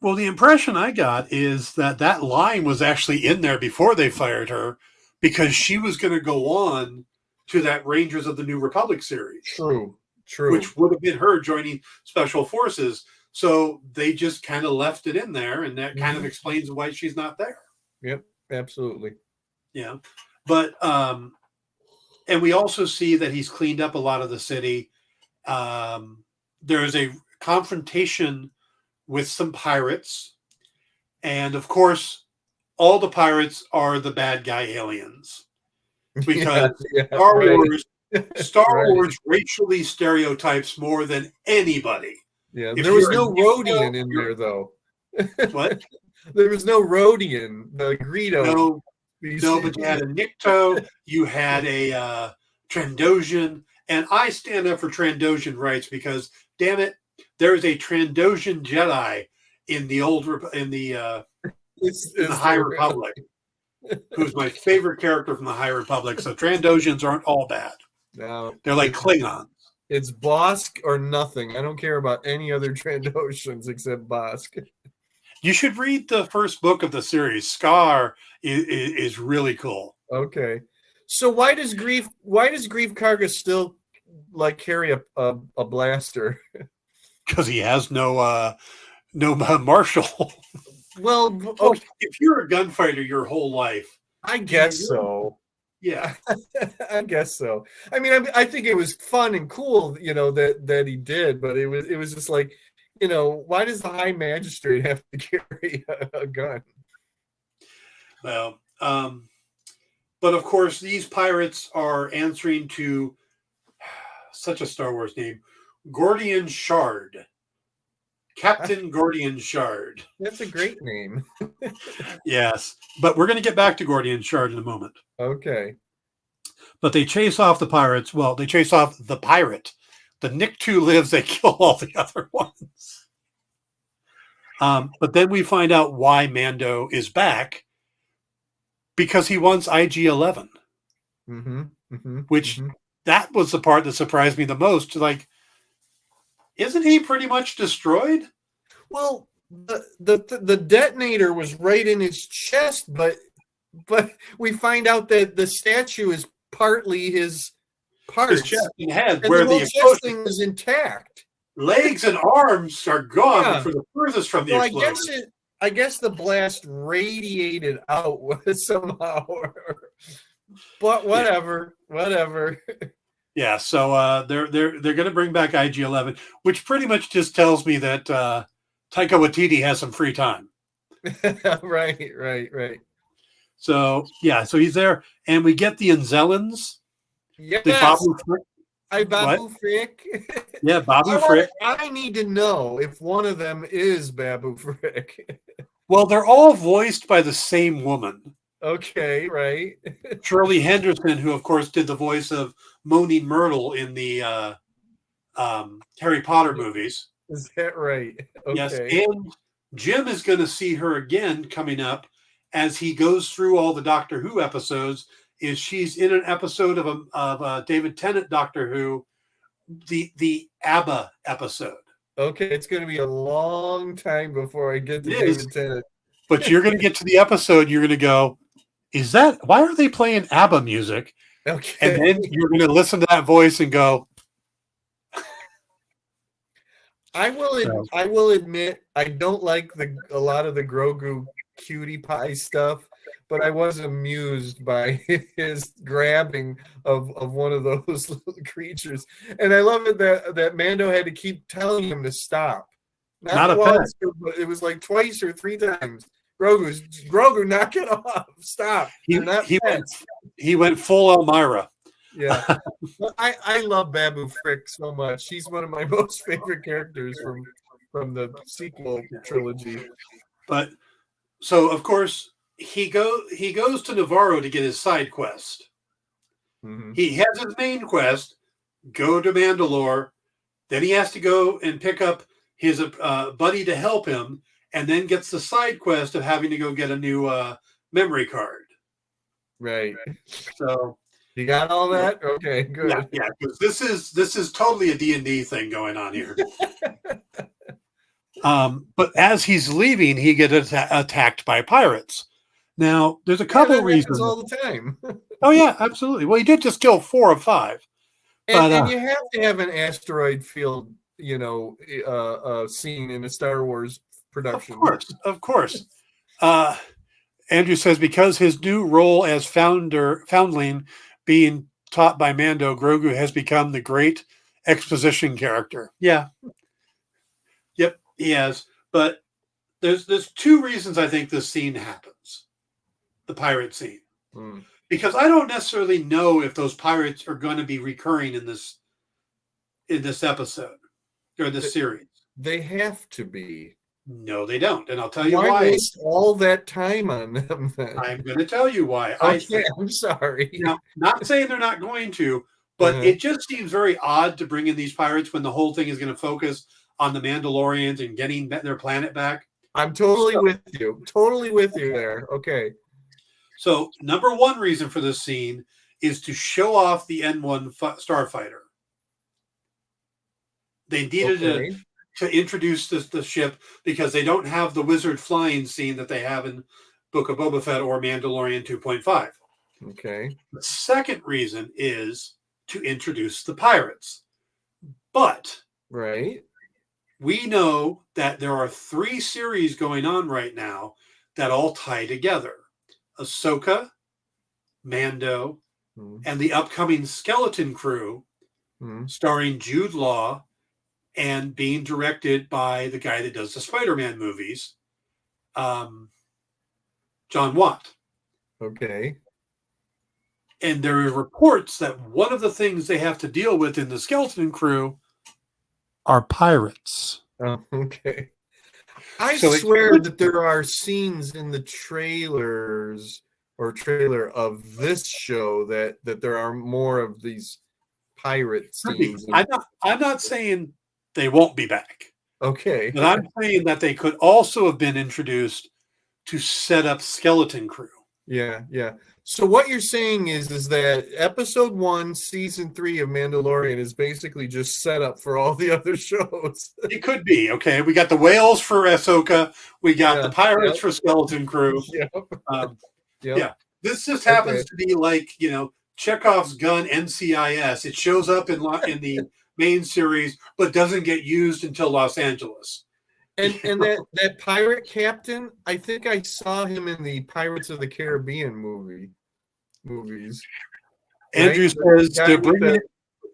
Well, the impression I got is that line was actually in there before they fired her, because she was going to go on to that Rangers of the New Republic series. True. Which would have been her joining Special Forces. So they just kind of left it in there, and that kind of explains why she's not there. Yep, absolutely. Yeah. But and we also see that he's cleaned up a lot of the city. There is a confrontation with some pirates, and of course, all the pirates are the bad guy aliens, because Star Wars racially stereotypes more than anybody. Yeah, there was no Rhodian in there, though. What? There was no Rhodian. The Greedo. No, but you had a Nikto, you had a Trandoshan, and I stand up for Trandoshan rights because, damn it, there is a Trandoshan Jedi in the High Republic, who's my favorite character from the High Republic. So Trandoshans aren't all bad. No, they're like Klingons. It's Bosk or nothing. I don't care about any other Trandoshans except Bosk. You should read the first book of the series. Scar is really cool. Okay, so why does Grief Karga still carry a blaster? Because he has no marshal. Well, if you're a gunfighter your whole life, I guess so. Yeah, I guess so. I mean, I think it was fun and cool, that he did, but it was just like, why does the High Magistrate have to carry a gun? Well, but of course, these pirates are answering to such a Star Wars name, Gordian Shard. Captain Gordian Shard. That's a great name. Yes, but we're going to get back to Gordian Shard in a moment. Okay. But they chase off the pirates. Well, they chase off the pirate. The Nick-2 lives. They kill all the other ones. But then we find out why Mando is back, because he wants IG-11. Which that was the part that surprised me the most. Like, isn't he pretty much destroyed? Well, the detonator was right in his chest, but we find out that the statue is partly his parts. His chest and head, and where the the chest thing is intact. Legs and arms are gone for the furthest from the explosion. I guess the blast radiated out somehow. But whatever. Yeah, so they're going to bring back IG-11, which pretty much just tells me that Taika Waititi has some free time. Right. So so he's there, and we get the Anzellans. Yes. The Babu Frick. Yeah, Babu Frick. I need to know if one of them is Babu Frick. Well, they're all voiced by the same woman. Okay, right. Shirley Henderson, who of course did the voice of Moaning Myrtle in the Harry Potter movies. Is that right? Okay. Yes, and Jim is going to see her again coming up as he goes through all the Doctor Who episodes. She's in an episode of David Tennant Doctor Who, the ABBA episode. Okay, it's going to be a long time before I get to David Tennant. But you're going to get to the episode, you're going to go, why are they playing ABBA music? Okay. And then you're going to listen to that voice and go. I will admit I don't like a lot of the Grogu cutie pie stuff, but I was amused by his grabbing of one of those little creatures. And I love it that Mando had to keep telling him to stop. Not once, but it was like twice or three times. Grogu, knock it off. Stop. He went full Elmira. Yeah. I love Babu Frick so much. He's one of my most favorite characters from the sequel trilogy. But so of course he goes to Navarro to get his side quest. He has his main quest, go to Mandalore, then he has to go and pick up his buddy to help him, and then gets the side quest of having to go get a new memory card. Right. So you got all that? Okay, good. Yeah, because this is totally a D&D thing going on here. But as he's leaving, he gets attacked by pirates. Now, there's a couple reasons. All the time. Oh yeah, absolutely. Well, he did just kill 4 of 5. And you have to have an asteroid field, scene in a Star Wars production. Of course. Andrew says because his new role as foundling being taught by Mando, Grogu has become the great exposition character. Yeah. Yep, he has. But there's 2 reasons I think this scene happens. The pirate scene. Because I don't necessarily know if those pirates are going to be recurring in this episode or this series. They have to be. No, they don't. And I'll tell you why. Why waste all that time on them then? I'm going to tell you why. Okay, I'm sorry. Now, not saying they're not going to, but it just seems very odd to bring in these pirates when the whole thing is going to focus on the Mandalorians and getting their planet back. I'm totally with you. Totally with you there. Okay. So, number 1 reason for this scene is to show off the N1 starfighter. They needed to introduce the ship because they don't have the wizard flying scene that they have in Book of Boba Fett or Mandalorian 2.5. Okay. The second reason is to introduce the pirates. But we know that there are 3 series going on right now that all tie together. Ahsoka, Mando, and the upcoming Skeleton Crew, starring Jude Law and being directed by the guy that does the Spider-Man movies, John Watt. Okay. And there are reports that one of the things they have to deal with in the Skeleton Crew are pirates. Oh, okay. I swear that there are scenes in the trailers or trailer of this show that there are more of these pirate scenes. I'm not saying they won't be back. Okay. But I'm saying that they could also have been introduced to set up Skeleton Crew. Yeah, yeah. So what you're saying is that episode 1, season 3 of Mandalorian is basically just set up for all the other shows. It could be, okay. We got the whales for Ahsoka. We got the pirates for Skeleton Crew. Yeah. This just happens to be like, Chekhov's gun NCIS. It shows up in the main series, but doesn't get used until Los Angeles. And that pirate captain, I think I saw him in the Pirates of the Caribbean movies. Andrew says they're bringing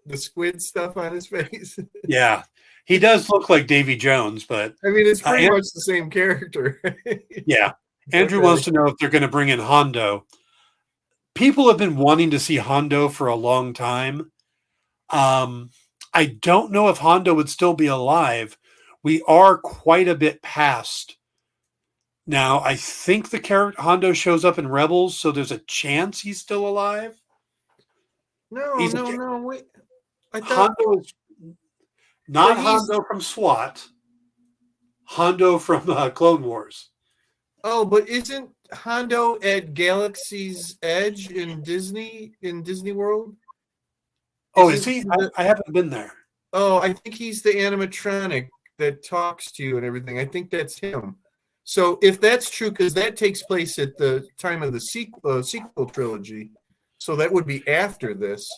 the squid stuff on his face. Yeah, he does look like Davy Jones, but I mean, it's pretty much the same character. Yeah, Andrew wants to know if they're going to bring in Hondo. People have been wanting to see Hondo for a long time. I don't know if Hondo would still be alive. We are quite a bit past now. I think the character Hondo shows up in Rebels, so there's a chance he's still alive. No. Wait, I thought Hondo is not Hondo from SWAT. Hondo from Clone Wars. Oh, but isn't Hondo at Galaxy's Edge in Disney World? Is he? I haven't been there. Oh, I think he's the animatronic that talks to you and everything. I think that's him. So if that's true, because that takes place at the time of the sequel trilogy, so that would be after this.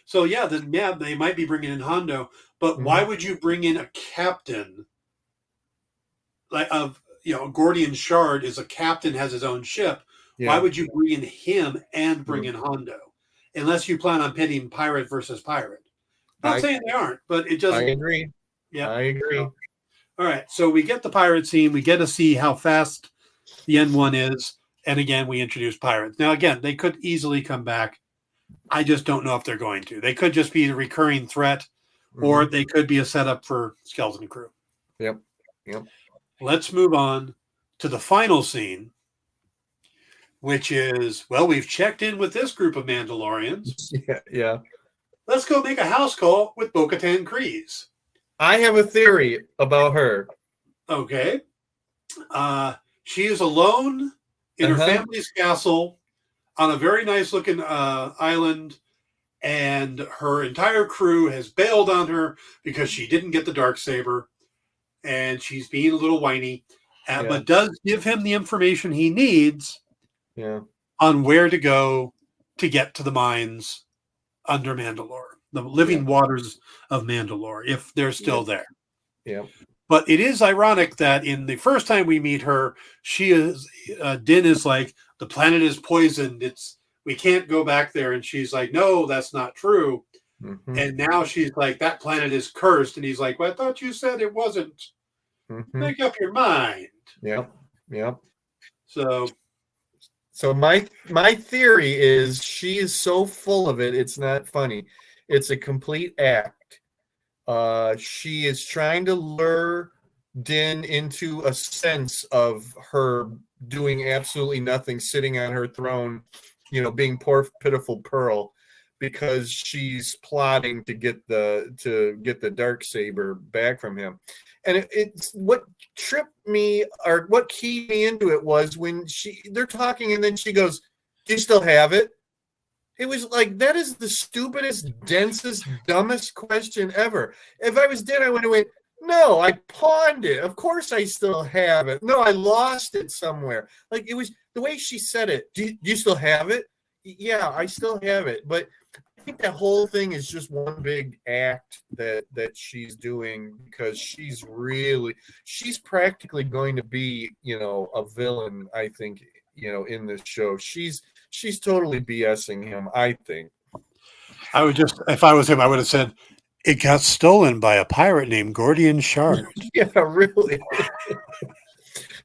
So they might be bringing in Hondo, but why would you bring in a captain Gordian Shard is a captain, has his own ship. Yeah. Why would you bring in him and bring in Hondo? Unless you plan on pitting pirate versus pirate. Not saying they aren't, but it doesn't. I agree. Yeah, I agree. All right, so we get the pirate scene. We get to see how fast the N1 is, and again, we introduce pirates. Now, again, they could easily come back. I just don't know if they're going to. They could just be a recurring threat, or they could be a setup for Skeleton Crew. Yep. Let's move on to the final scene, which is, we've checked in with this group of Mandalorians. Yeah. Let's go make a house call with Bo-Katan Kryze. I have a theory about her. Okay. She is alone in her family's castle on a very nice-looking island, and her entire crew has bailed on her because she didn't get the Darksaber, and she's being a little whiny, but does give him the information he needs on where to go to get to the mines under Mandalore, the living waters of Mandalore, if they're still there. Yeah. But it is ironic that in the first time we meet her, Din is like, the planet is poisoned. We can't go back there. And she's like, no, that's not true. Mm-hmm. And now she's like, that planet is cursed. And he's like, well, I thought you said it wasn't. Mm-hmm. Make up your mind. Yep. So my theory is she is so full of it, it's not funny. It's a complete act. She is trying to lure Din into a sense of her doing absolutely nothing, sitting on her throne, being poor pitiful Pearl, because she's plotting to get the Darksaber back from him. And it's what tripped me, or what keyed me into it, was when they're talking and then she goes, "Do you still have it?" It was like, that is the stupidest, densest, dumbest question ever. If I was Din, I would have went, "No, I pawned it. Of course I still have it. No, I lost it somewhere." Like, it was the way she said it. Do you still have it? Yeah, I still have it. But I think that whole thing is just one big act that she's doing, because she's practically going to be, a villain, I think, in this show. She's totally BSing him, I think. If I was him, I would have said, it got stolen by a pirate named Gordian Shard. Yeah, really.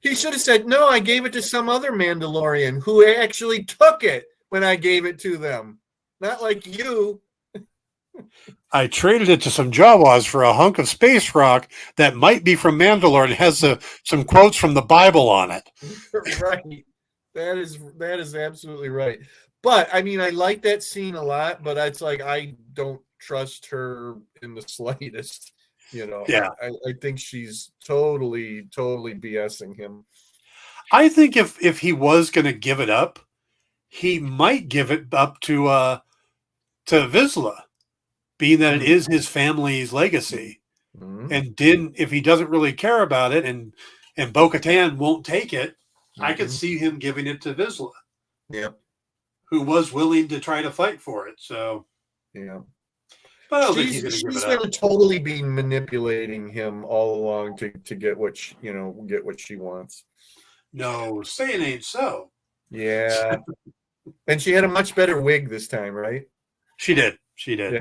He should have said, "No, I gave it to some other Mandalorian who actually took it when I gave it to them." Not like you. I traded it to some Jawas for a hunk of space rock that might be from Mandalore and has some quotes from the Bible on it. Right. That is absolutely right. But I mean, I like that scene a lot, but it's like I don't trust her in the slightest. Yeah. I think she's totally BSing him. I think if he was going to give it up, he might give it up to Vizsla, being that it is his family's legacy. Mm-hmm. And if he doesn't really care about it, and Bo-Katan won't take it, I could see him giving it to Vizsla. Yep. Who was willing to try to fight for it. So yeah. But I don't think he's going to give it up. She's going to totally be manipulating him all along to get what she wants. No, saying ain't so. Yeah. And she had a much better wig this time, right? She did. Yeah.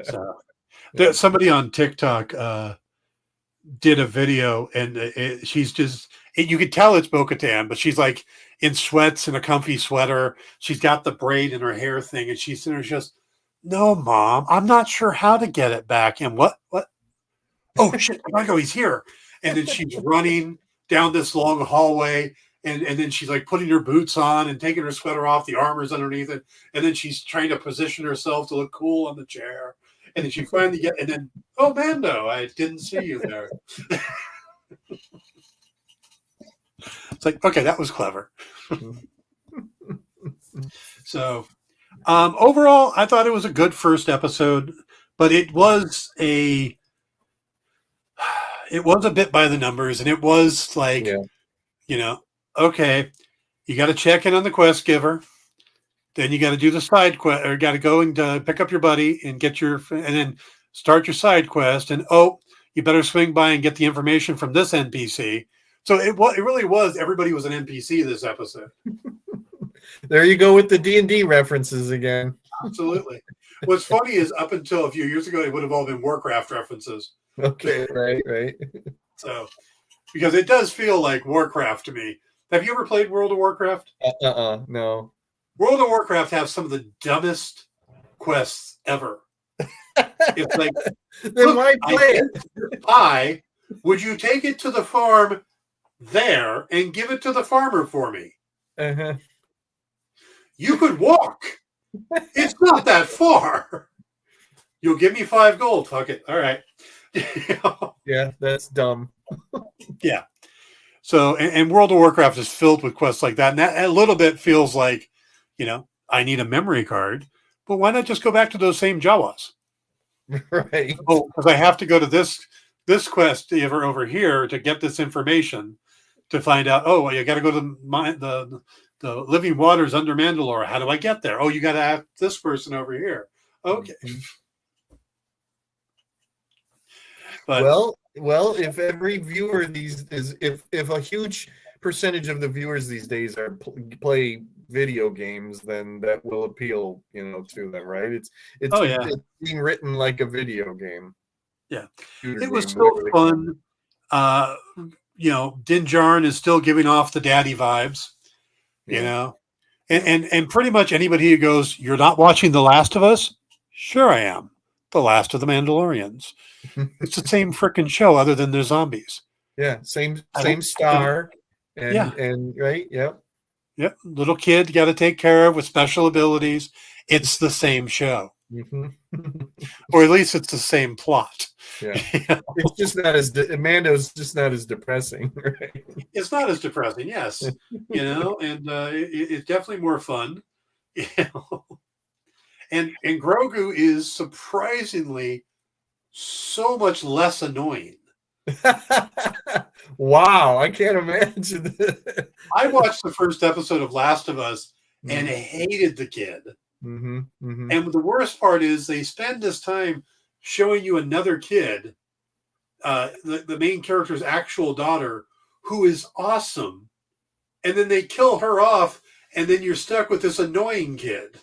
So, somebody on TikTok did a video, and she's just, you could tell it's Bo-Katan, but she's like in sweats and a comfy sweater. She's got the braid in her hair thing, and she's sitting there just, no, Mom, I'm not sure how to get it back. And what? Oh, shit, I go, he's here. And then she's running down this long hallway, and then she's like putting her boots on and taking her sweater off, the armor's underneath it. And then she's trying to position herself to look cool on the chair. And then she finally and then, oh, Mando, I didn't see you there. It's like, okay, that was clever. So, overall, I thought it was a good first episode, but it was a bit by the numbers, and it was like, okay, you got to check in on the quest giver. Then you got to do the side quest, or got to go and pick up your buddy and and then start your side quest. And you better swing by and get the information from this NPC. So it really was, everybody was an NPC this episode. There you go with the D&D references again. Absolutely. What's funny is up until a few years ago, it would have all been Warcraft references. Okay, right. So, because it does feel like Warcraft to me. Have you ever played World of Warcraft? No. World of Warcraft has some of the dumbest quests ever. It's like, then why play it? Would you take it to the farm there and give it to the farmer for me? Uh-huh. You could walk. It's not that far. You'll give me 5 gold. Fuck it. All right. Yeah, that's dumb. Yeah. So, and World of Warcraft is filled with quests like that. And that a little bit feels like, I need a memory card, but why not just go back to those same Jawas? Right. Oh, because I have to go to this quest over here to get this information to find out, you got to go to the living waters under Mandalore. How do I get there? Oh, you got to ask this person over here. Okay. But, well, if every viewer if a huge percentage of the viewers these days are play video games, then that will appeal, to them, right? It's being written like a video game. Yeah, it was still fun. Din Djarin is still giving off the daddy vibes, and pretty much anybody who goes, "You're not watching The Last of Us?" Sure, I am. The Last of the Mandalorians. It's the same freaking show, other than they're zombies. Yeah, same star. And right, yep. Yep, little kid got to take care of with special abilities. It's the same show, or at least it's the same plot. Yeah, it's just not as Mando's just not as depressing. Right? It's not as depressing, yes, and it's definitely more fun. And Grogu is surprisingly so much less annoying. Wow, I can't imagine. I watched the first episode of Last of Us and hated the kid. And the worst part is they spend this time showing you another kid, the main character's actual daughter, who is awesome. And then they kill her off, and then you're stuck with this annoying kid.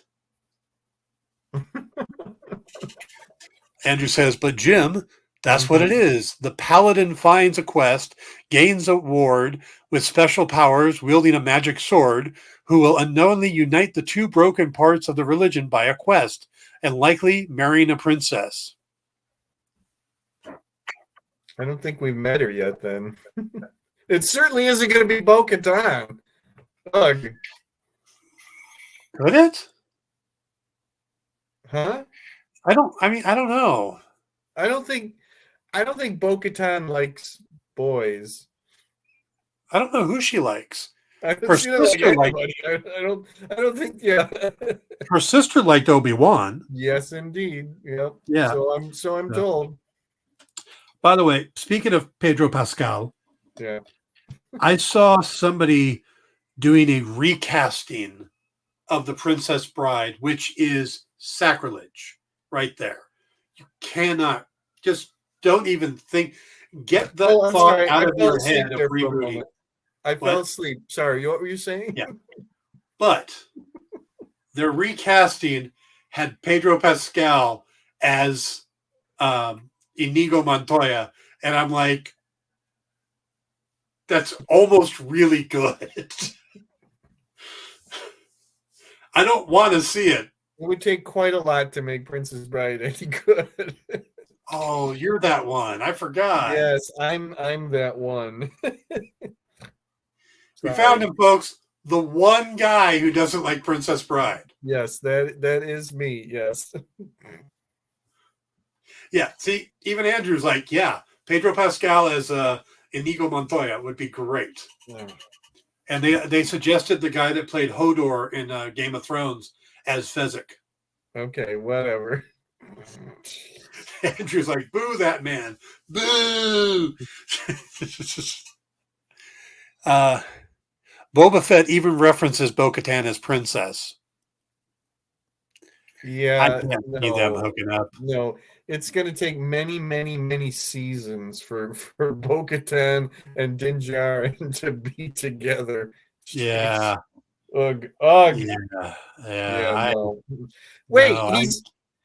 Andrew says, but Jim, That's what it is. The paladin finds a quest, gains a ward with special powers, wielding a magic sword, who will unknowingly unite the two broken parts of the religion by a quest, and likely marrying a princess. I don't think we've met her yet, then. It certainly isn't going to be Bo-Katan. Ugh. Could it? Huh? I don't know. I don't think Bo-Katan likes boys. I don't know who she likes. Her sister liked. I don't think. Yeah. Her sister liked Obi-Wan. Yes, indeed. Yep. Yeah. So I'm told. By the way, speaking of Pedro Pascal, yeah, I saw somebody doing a recasting of The Princess Bride, which is sacrilege right there. You cannot, just don't even think, get the thought out of your head of rebooting. I fell asleep. Sorry, what were you saying? Yeah. But their recasting had Pedro Pascal as Inigo Montoya, and I'm like, that's almost really good. I don't want to see it. It would take quite a lot to make Princess Bride any good. Oh, you're that one. I forgot. Yes, I'm that one. We found him, folks. The one guy who doesn't like Princess Bride. Yes, that is me. Yes. Yeah. See, even Andrew's like, yeah, Pedro Pascal as Inigo Montoya would be great. Yeah. And they suggested the guy that played Hodor in Game of Thrones as Fezzik. Okay, whatever. Andrew's like, boo that man. Boo. Boba Fett even references Bo-Katan as princess. Yeah, I can't see them hooking up. No, it's going to take many, many, many seasons for Bo-Katan and Din Djarin to be together. Yeah. Ugh. Yeah. No. Wait,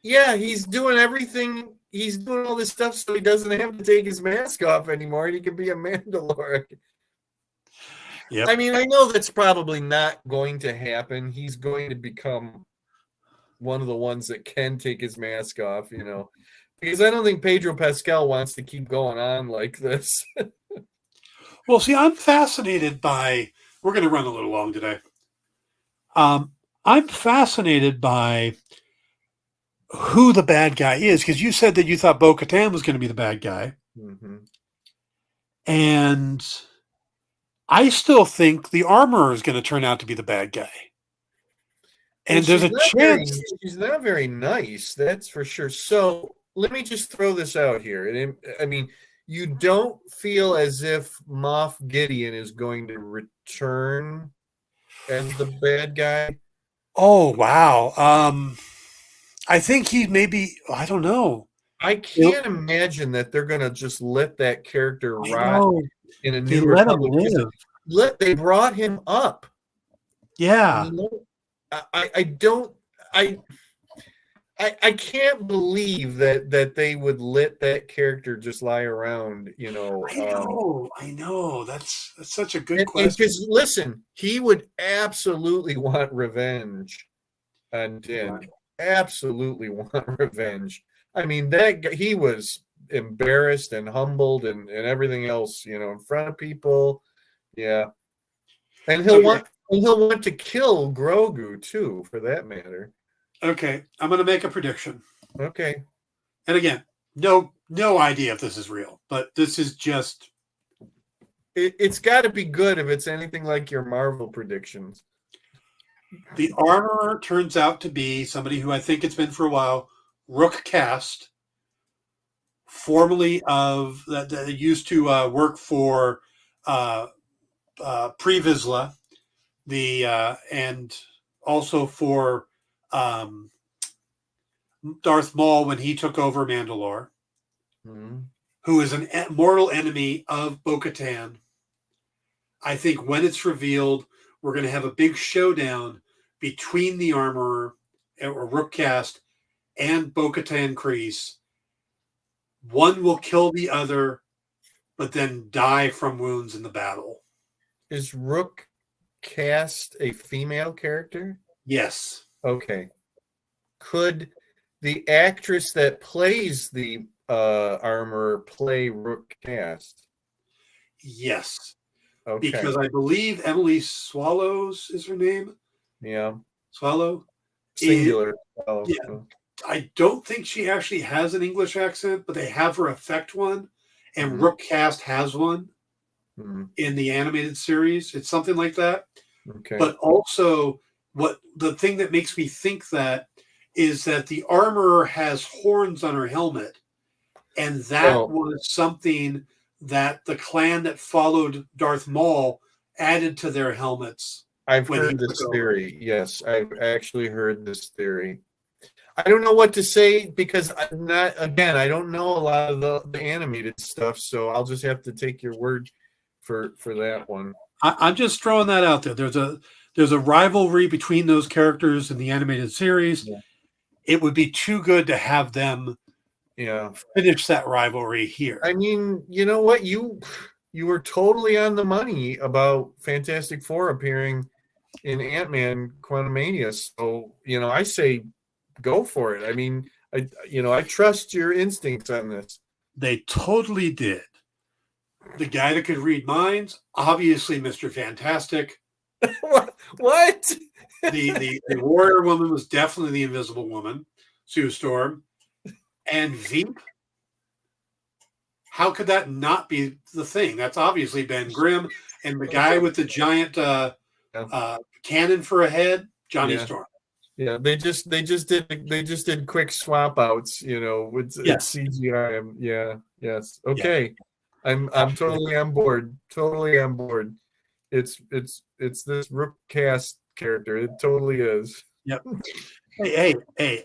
he's doing everything. He's doing all this stuff so he doesn't have to take his mask off anymore, and he can be a Mandalorian. Yep. I mean, I know that's probably not going to happen. He's going to become one of the ones that can take his mask off, because I don't think Pedro Pascal wants to keep going on like this. Well, see, I'm fascinated by, we're going to run a little long today. I'm fascinated by who the bad guy is, because you said that you thought Bo-Katan was going to be the bad guy. Mm-hmm. And I still think the armorer is going to turn out to be the bad guy. And there's a chance. She's not very nice, that's for sure. So let me just throw this out here. I mean, you don't feel as if Moff Gideon is going to return as the bad guy? Oh, wow. I think he maybe, I don't know. I can't imagine that they're going to just let that character rot in a New Republic. They brought him up. Yeah. I can't believe that they would let that character just lie around, I know. That's such a good question. Because listen, he would absolutely want revenge on Din. Right. Absolutely want revenge. I mean, he was embarrassed and humbled and everything else, in front of people. Yeah. And he'll want to kill Grogu too, for that matter. Okay, I'm going to make a prediction. Okay. And again, no idea if this is real, but this is just... It's got to be good if it's anything like your Marvel predictions. The armorer turns out to be somebody who I think it's been for a while, Rook Cast, formerly of... that used to work for Pre Vizsla, and also for... Darth Maul when he took over Mandalore, who is an mortal enemy of Bo-Katan. I think when it's revealed, we're going to have a big showdown between the armorer or Rook Cast and Bo-Katan Kryze. one will kill the other, but then die from wounds in the battle. Is Rook cast a female character? Yes. Okay. Could the actress that plays the armorer play Rook cast? Yes. Okay. Because I believe Emily Swallows is her name. Yeah. Swallow. Singular. Yeah. I don't think she actually has an English accent, but they have her affect one, and Rook Cast has one in the animated series. It's something like that. Okay. But also, what the thing that makes me think that is that the armorer has horns on her helmet, and that was something that the clan that followed Darth Maul added to their helmets. I've heard this theory. Yes, I've actually heard this theory. I don't know what to say because I don't know a lot of the animated stuff, so I'll just have to take your word for that one. I'm just throwing that out there. There's a rivalry between those characters in the animated series. Yeah. It would be too good to have them finish that rivalry here. I mean, you know what? You were totally on the money about Fantastic Four appearing in Ant-Man Quantumania. So, I say go for it. I mean, I trust your instincts on this. They totally did. The guy that could read minds, obviously Mr. Fantastic. What? The warrior woman was definitely the Invisible Woman, Sue Storm. And Veep. How could that not be the thing? That's obviously Ben Grimm. And the guy with the giant cannon for a head, Johnny Storm. Yeah, they just did quick swap outs, with CGI. Yes. Okay. Yeah. I'm totally on board. Totally on board. It's this Rook cast character. It totally is. Yep. Hey,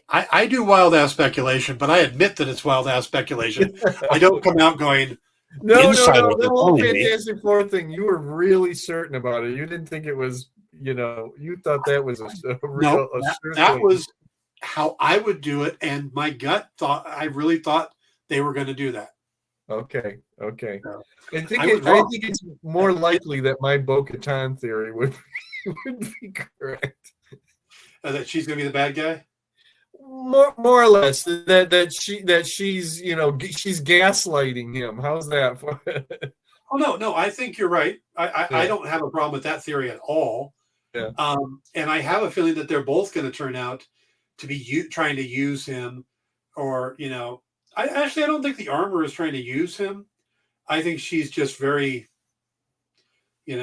I do wild ass speculation, but I admit that it's wild ass speculation. I don't come out going, no, the whole Fantastic Four thing, you were really certain about it. You didn't think it was, you thought that was a real that was how I would do it, and my gut I really thought they were going to do that. Okay. I think it's more likely that my Bo-Katan theory would be correct. That she's going to be the bad guy? More or less. That she's she's gaslighting him. How's that? Oh no, I think you're right. I don't have a problem with that theory at all. Yeah. And I have a feeling that they're both going to turn out to be trying to use him, or I don't think the armor is trying to use him. I think she's just very, she's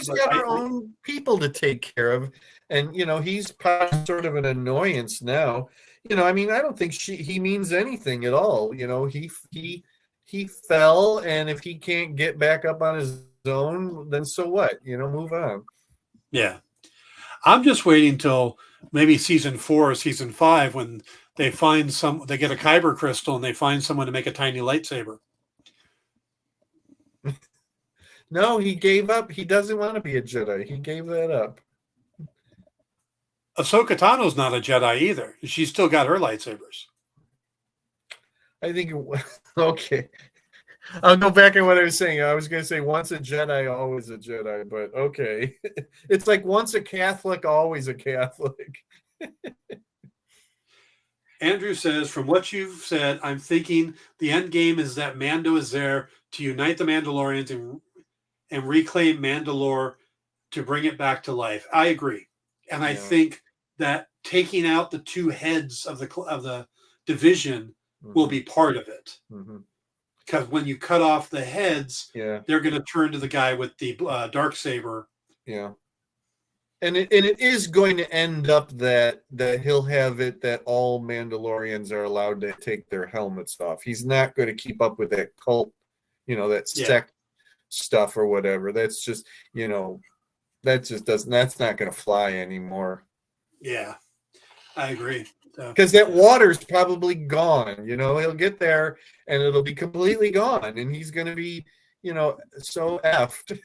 got her own people to take care of, and he's probably sort of an annoyance now. I mean, I don't think he means anything at all. He fell, and if he can't get back up on his own, then so what? Move on. Yeah, I'm just waiting till maybe season 4 or season 5 when they get a Kyber crystal and they find someone to make a tiny lightsaber. No, he gave up. He doesn't want to be a Jedi. He gave that up. Ahsoka Tano's not a Jedi either. She's still got her lightsabers. I think, okay. I'll go back on what I was saying. I was going to say once a Jedi, always a Jedi, but okay. It's like once a Catholic, always a Catholic. Andrew says, from what you've said, I'm thinking the end game is that Mando is there to unite the Mandalorians and reclaim Mandalore to bring it back to life. I agree. And I think that taking out the two heads of the division will be part of it. Because when you cut off the heads, they're going to turn to the guy with the dark saber. Yeah. And it is going to end up that he'll have it that all Mandalorians are allowed to take their helmets off. He's not going to keep up with that cult, that sect stuff or whatever. That's just, that's not going to fly anymore. Yeah, I agree. Because that water's probably gone. He'll get there and it'll be completely gone, and he's going to be, so effed.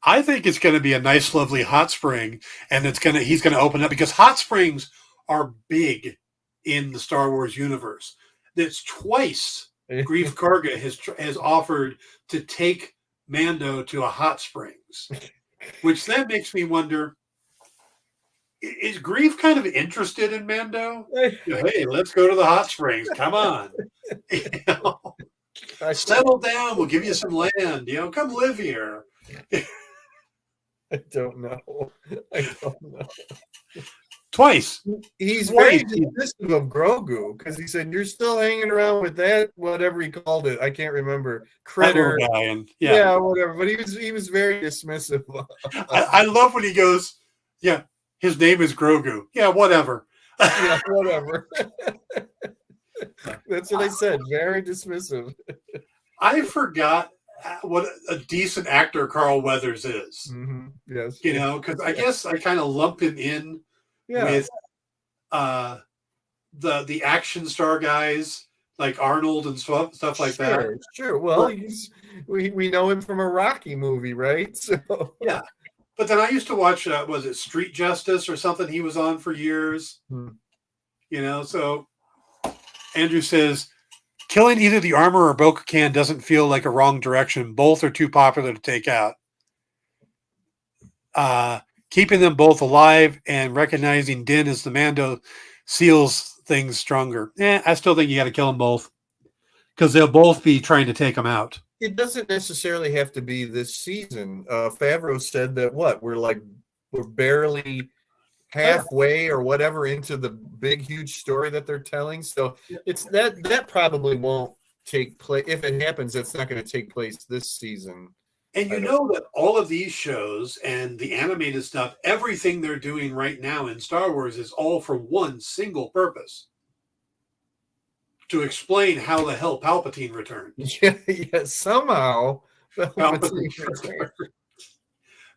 I think it's going to be a nice, lovely hot spring, and he's going to open up, because hot springs are big in the Star Wars universe. that's twice Grief Karga has offered to take Mando to a hot springs, which then makes me wonder, is Grief kind of interested in Mando? Hey, let's go to the hot springs. Come on. Settle down. We'll give you some land. Come live here. I don't know. Twice. He's very dismissive of Grogu because he said, "You're still hanging around with that, whatever he called it. I can't remember. Critter." Yeah, whatever. But he was very dismissive. I love when he goes, "Yeah, his name is Grogu. Yeah, whatever." Yeah, whatever. That's what I said. Very dismissive. I forgot what a decent actor Carl Weathers is. Mm-hmm. Yes. Because I guess I kind of lump him in with the action star guys like Arnold and stuff like that. Sure. Well, we know him from a Rocky movie, right? So yeah. But then I used to watch, was it Street Justice or something he was on for years? So Andrew says, killing either the armor or Bo-Katan doesn't feel like a wrong direction. Both are too popular to take out. Keeping them both alive and recognizing Din as the Mando seals things stronger. I still think you got to kill them both because they'll both be trying to take them out. It doesn't necessarily have to be this season. Favreau said that we're barely halfway or whatever into the big, huge story that they're telling. So it's that probably won't take place. If it happens, it's not going to take place this season. And that all of these shows and the animated stuff, everything they're doing right now in Star Wars is all for one single purpose. To explain how the hell Palpatine returned. Yeah, somehow. Palpatine returned.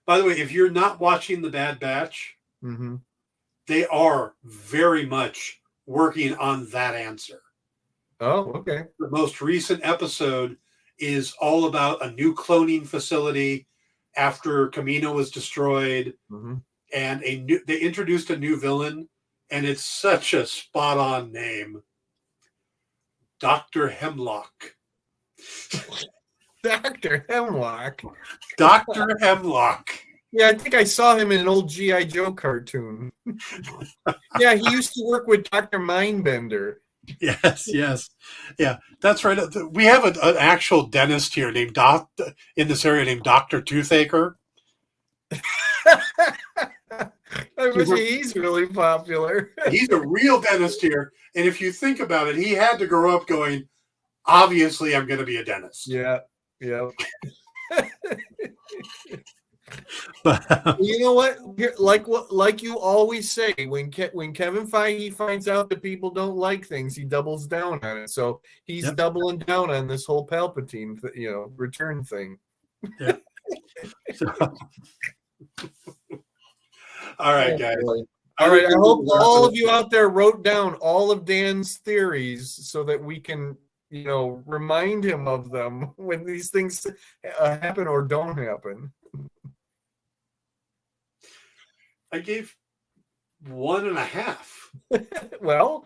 By the way, if you're not watching The Bad Batch, they are very much working on that answer. Oh, okay. The most recent episode is all about a new cloning facility after Kamino was destroyed, and they introduced a new villain, and it's such a spot-on name. Dr. Hemlock. Dr. Hemlock. Dr. Hemlock. Yeah, I think I saw him in an old G.I. Joe cartoon. Yeah, he used to work with Dr. Mindbender. Yes. Yeah, that's right. We have an actual dentist here named in this area named Dr. Toothacher. I bet he's really popular. He's a real dentist here. And if you think about it, he had to grow up going, obviously, I'm going to be a dentist. Yeah. You know what? Like you always say, when Kevin Feige finds out that people don't like things, he doubles down on it. So he's doubling down on this whole Palpatine, return thing. Yeah. All right, guys. All right. I hope all of you out there wrote down all of Dan's theories so that we can, remind him of them when these things happen or don't happen. I gave 1.5. Well,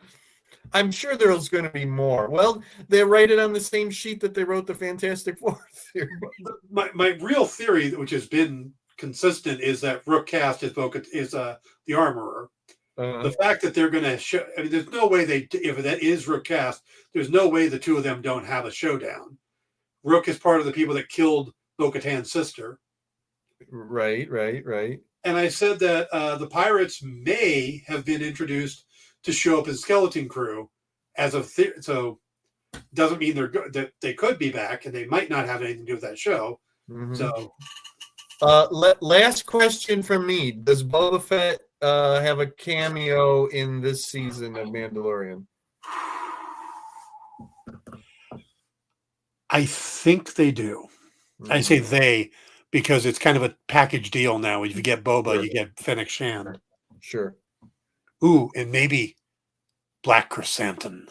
I'm sure there's going to be more. Well, they write it on the same sheet that they wrote the Fantastic Four theory. My real theory, which has been consistent, is that Rook Cast is the armorer. The fact that they're going to show, there's no way if that is Rook Cast, there's no way the two of them don't have a showdown. Rook is part of the people that killed Bo-Katan's sister. Right. And I said that the pirates may have been introduced to show up as Skeleton Crew as of so doesn't mean that they could be back, and they might not have anything to do with that show. So, last question from me: does Boba Fett have a cameo in this season of Mandalorian? I think they do. I say they because it's kind of a package deal now. If you get Boba, you get Fennec Shand. Sure. Ooh, and maybe Black Chrysanthemum.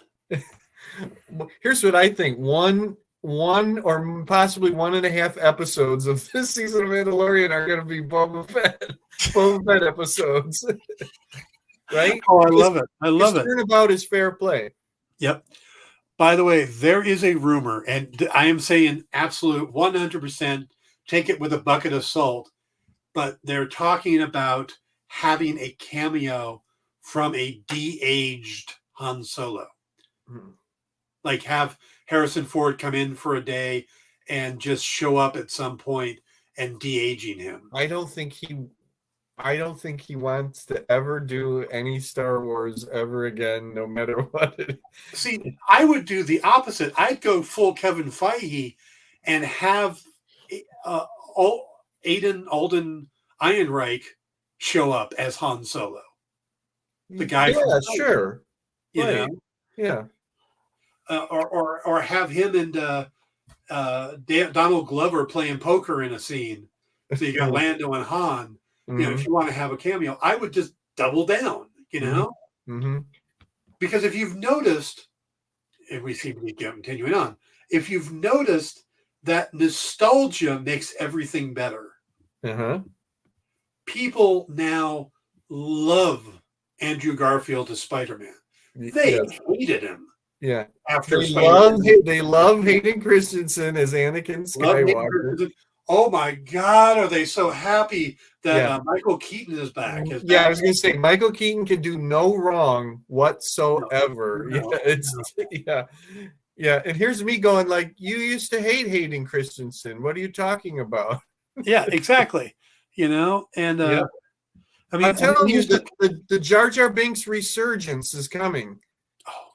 Here's what I think: one or possibly 1.5 episodes of this season of Mandalorian are going to be Boba Fett episodes, right? Oh, I love it. I love it. Turnabout is fair play. Yep. By the way, there is a rumor, and I am saying absolute 100%, take it with a bucket of salt, but they're talking about having a cameo from a de-aged Han Solo. Like have Harrison Ford come in for a day and just show up at some point and de-aging him. I don't think he wants to ever do any Star Wars ever again, no matter what. See, I would do the opposite. I'd go full Kevin Feige and have Alden Ehrenreich show up as Han Solo. The guy from sure. You know? Yeah. Or have him and Donald Glover playing poker in a scene. So you got Lando and Han. You know, if you want to have a cameo, I would just double down, you know? Because if you've noticed, and we seem to be continuing on, if you've noticed that nostalgia makes everything better. People now love Andrew Garfield as Spider-Man. They hated him. Yeah. After they love Hayden Christensen as Anakin Skywalker. Oh my God, are they so happy that Michael Keaton is back? I was going to say, Michael Keaton can do no wrong whatsoever. Yeah. And here's me going like, you used to hate Hayden Christensen. What are you talking about? Yeah, exactly. You know, and I mean, I'm telling you, the Jar Jar Binks resurgence is coming. Oh,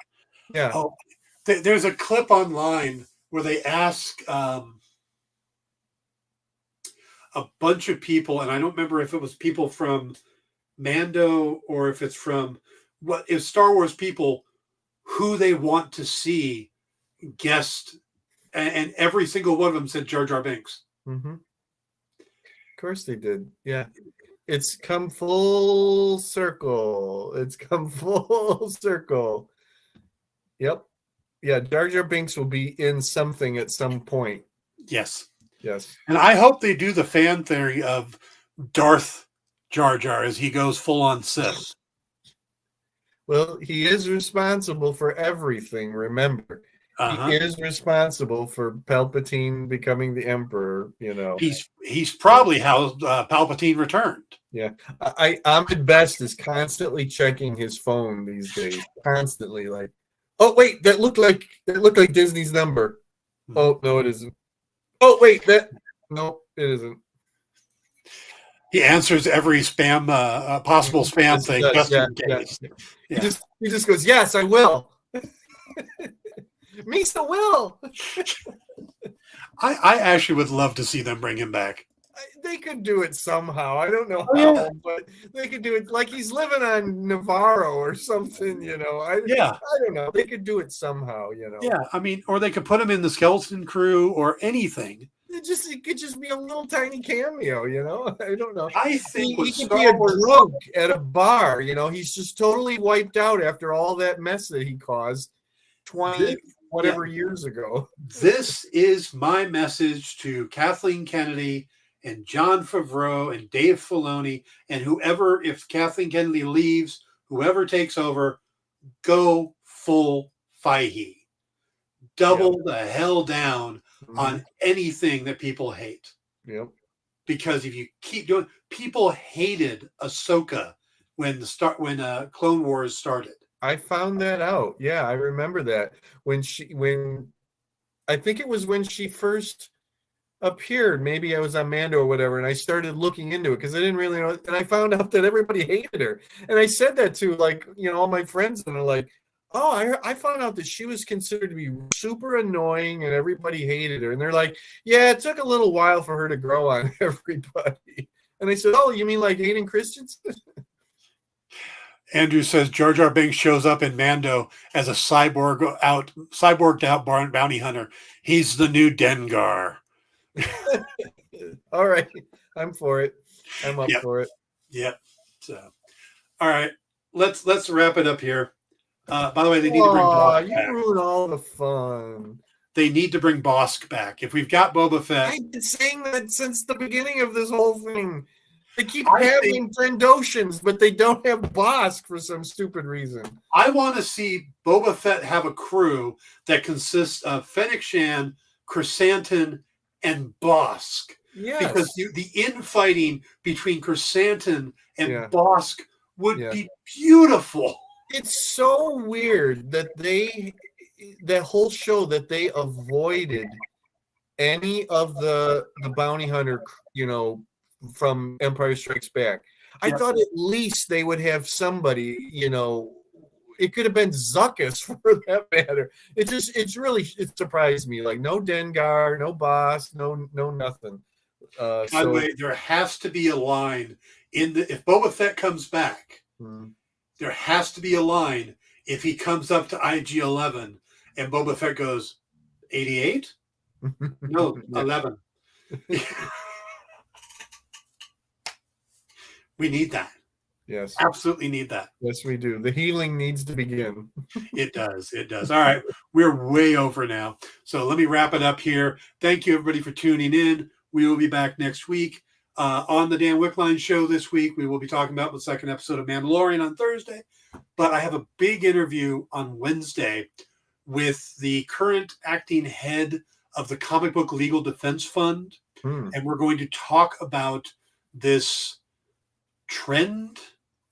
yeah. Oh, there's a clip online where they ask a bunch of people, and I don't remember if it was people from Mando or if it's from Star Wars people, who they want to see guest, and every single one of them said Jar Jar Binks. Of course they did. Yeah. It's come full circle. Yep. Yeah, Jar Jar Binks will be in something at some point. Yes. Yes. And I hope they do the fan theory of Darth Jar Jar as he goes full on Sith. Well, he is responsible for everything, remember. He is responsible for Palpatine becoming the Emperor, you know. He's probably how Palpatine returned. Yeah. Ahmed Best is constantly checking his phone these days. Constantly, like, oh wait, that looked like Disney's number. Oh no, it isn't. Oh wait, no, it isn't. He answers every spam, possible spam thing, just in case. Yeah. He just goes, yes, I will. Misa will. I actually would love to see them bring him back. They could do it somehow. I don't know how, but they could do it like he's living on Navarro or something, you know. I don't know. They could do it somehow, you know. Yeah, I mean, or they could put him in the Skeleton Crew or anything. It could just be a little tiny cameo, you know. I don't know. I think he could be a drunk at a bar, you know. He's just totally wiped out after all that mess that he caused 20 years ago. This is my message to Kathleen Kennedy and Jon Favreau and Dave Filoni and whoever, if Kathleen Kennedy leaves, whoever takes over, go full Feige. Double the hell down on anything that people hate. Yep. Because if you keep doing, people hated Ahsoka when Clone Wars started. I found that out. Yeah, I remember that when I think it was when she first appeared. Maybe I was on Mando or whatever, and I started looking into it because I didn't really know. And I found out that everybody hated her. And I said that to, like, you know, all my friends, and they're like, "Oh, I found out that she was considered to be super annoying, and everybody hated her." And they're like, "Yeah, it took a little while for her to grow on everybody." And I said, "Oh, you mean like Hayden Christensen?" Andrew says Jar Jar Binks shows up in Mando as a cyborged out bounty hunter. He's the new Dengar. All right, I'm for it. I'm up for it. Yep. So, all right, let's wrap it up here. By the way, they need to bring Bosk back. You ruined all the fun. They need to bring Bosk back. If we've got Boba Fett, I've been saying that since the beginning of this whole thing. They keep having Trandoshans, but they don't have Bosk for some stupid reason. I want to see Boba Fett have a crew that consists of Fennec Shan, Chrysanthemum, and Bosk. Yes. Because the infighting between Chrysanthemum and Bosk would be beautiful. It's so weird that that whole show that they avoided any of the bounty hunter, from Empire Strikes Back. I thought at least they would have somebody, it could have been Zuckuss for that matter. It surprised me. Like no Dengar, no Boss, no nothing. By the way, there has to be a line if Boba Fett comes back, there has to be a line if he comes up to IG-11 and Boba Fett goes, 88? No, 11. We need that. Yes. Absolutely need that. Yes, we do. The healing needs to begin. It does. It does. All right. We're way over now. So let me wrap it up here. Thank you, everybody, for tuning in. We will be back next week. On the Dan Wickline Show this week, we will be talking about the second episode of Mandalorian on Thursday. But I have a big interview on Wednesday with the current acting head of the Comic Book Legal Defense Fund. And we're going to talk about this trend,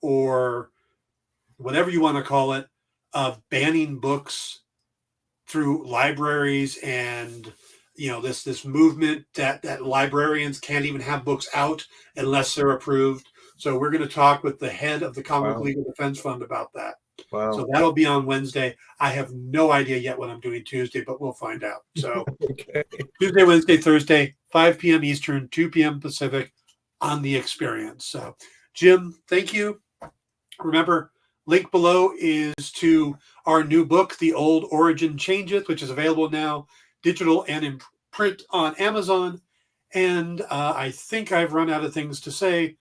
or whatever you want to call it, of banning books through libraries, and this movement that librarians can't even have books out unless they're approved. So we're going to talk with the head of the Comic Book Legal Defense Fund about that. Wow. So that'll be on Wednesday. I have no idea yet what I'm doing Tuesday, but we'll find out. So Tuesday, Wednesday, Thursday, 5 p.m. Eastern, 2 p.m. Pacific on The Experience. So Jim, thank you. Remember, link below is to our new book, The Old Origin Changeth, which is available now, digital and in print on Amazon. And I think I've run out of things to say.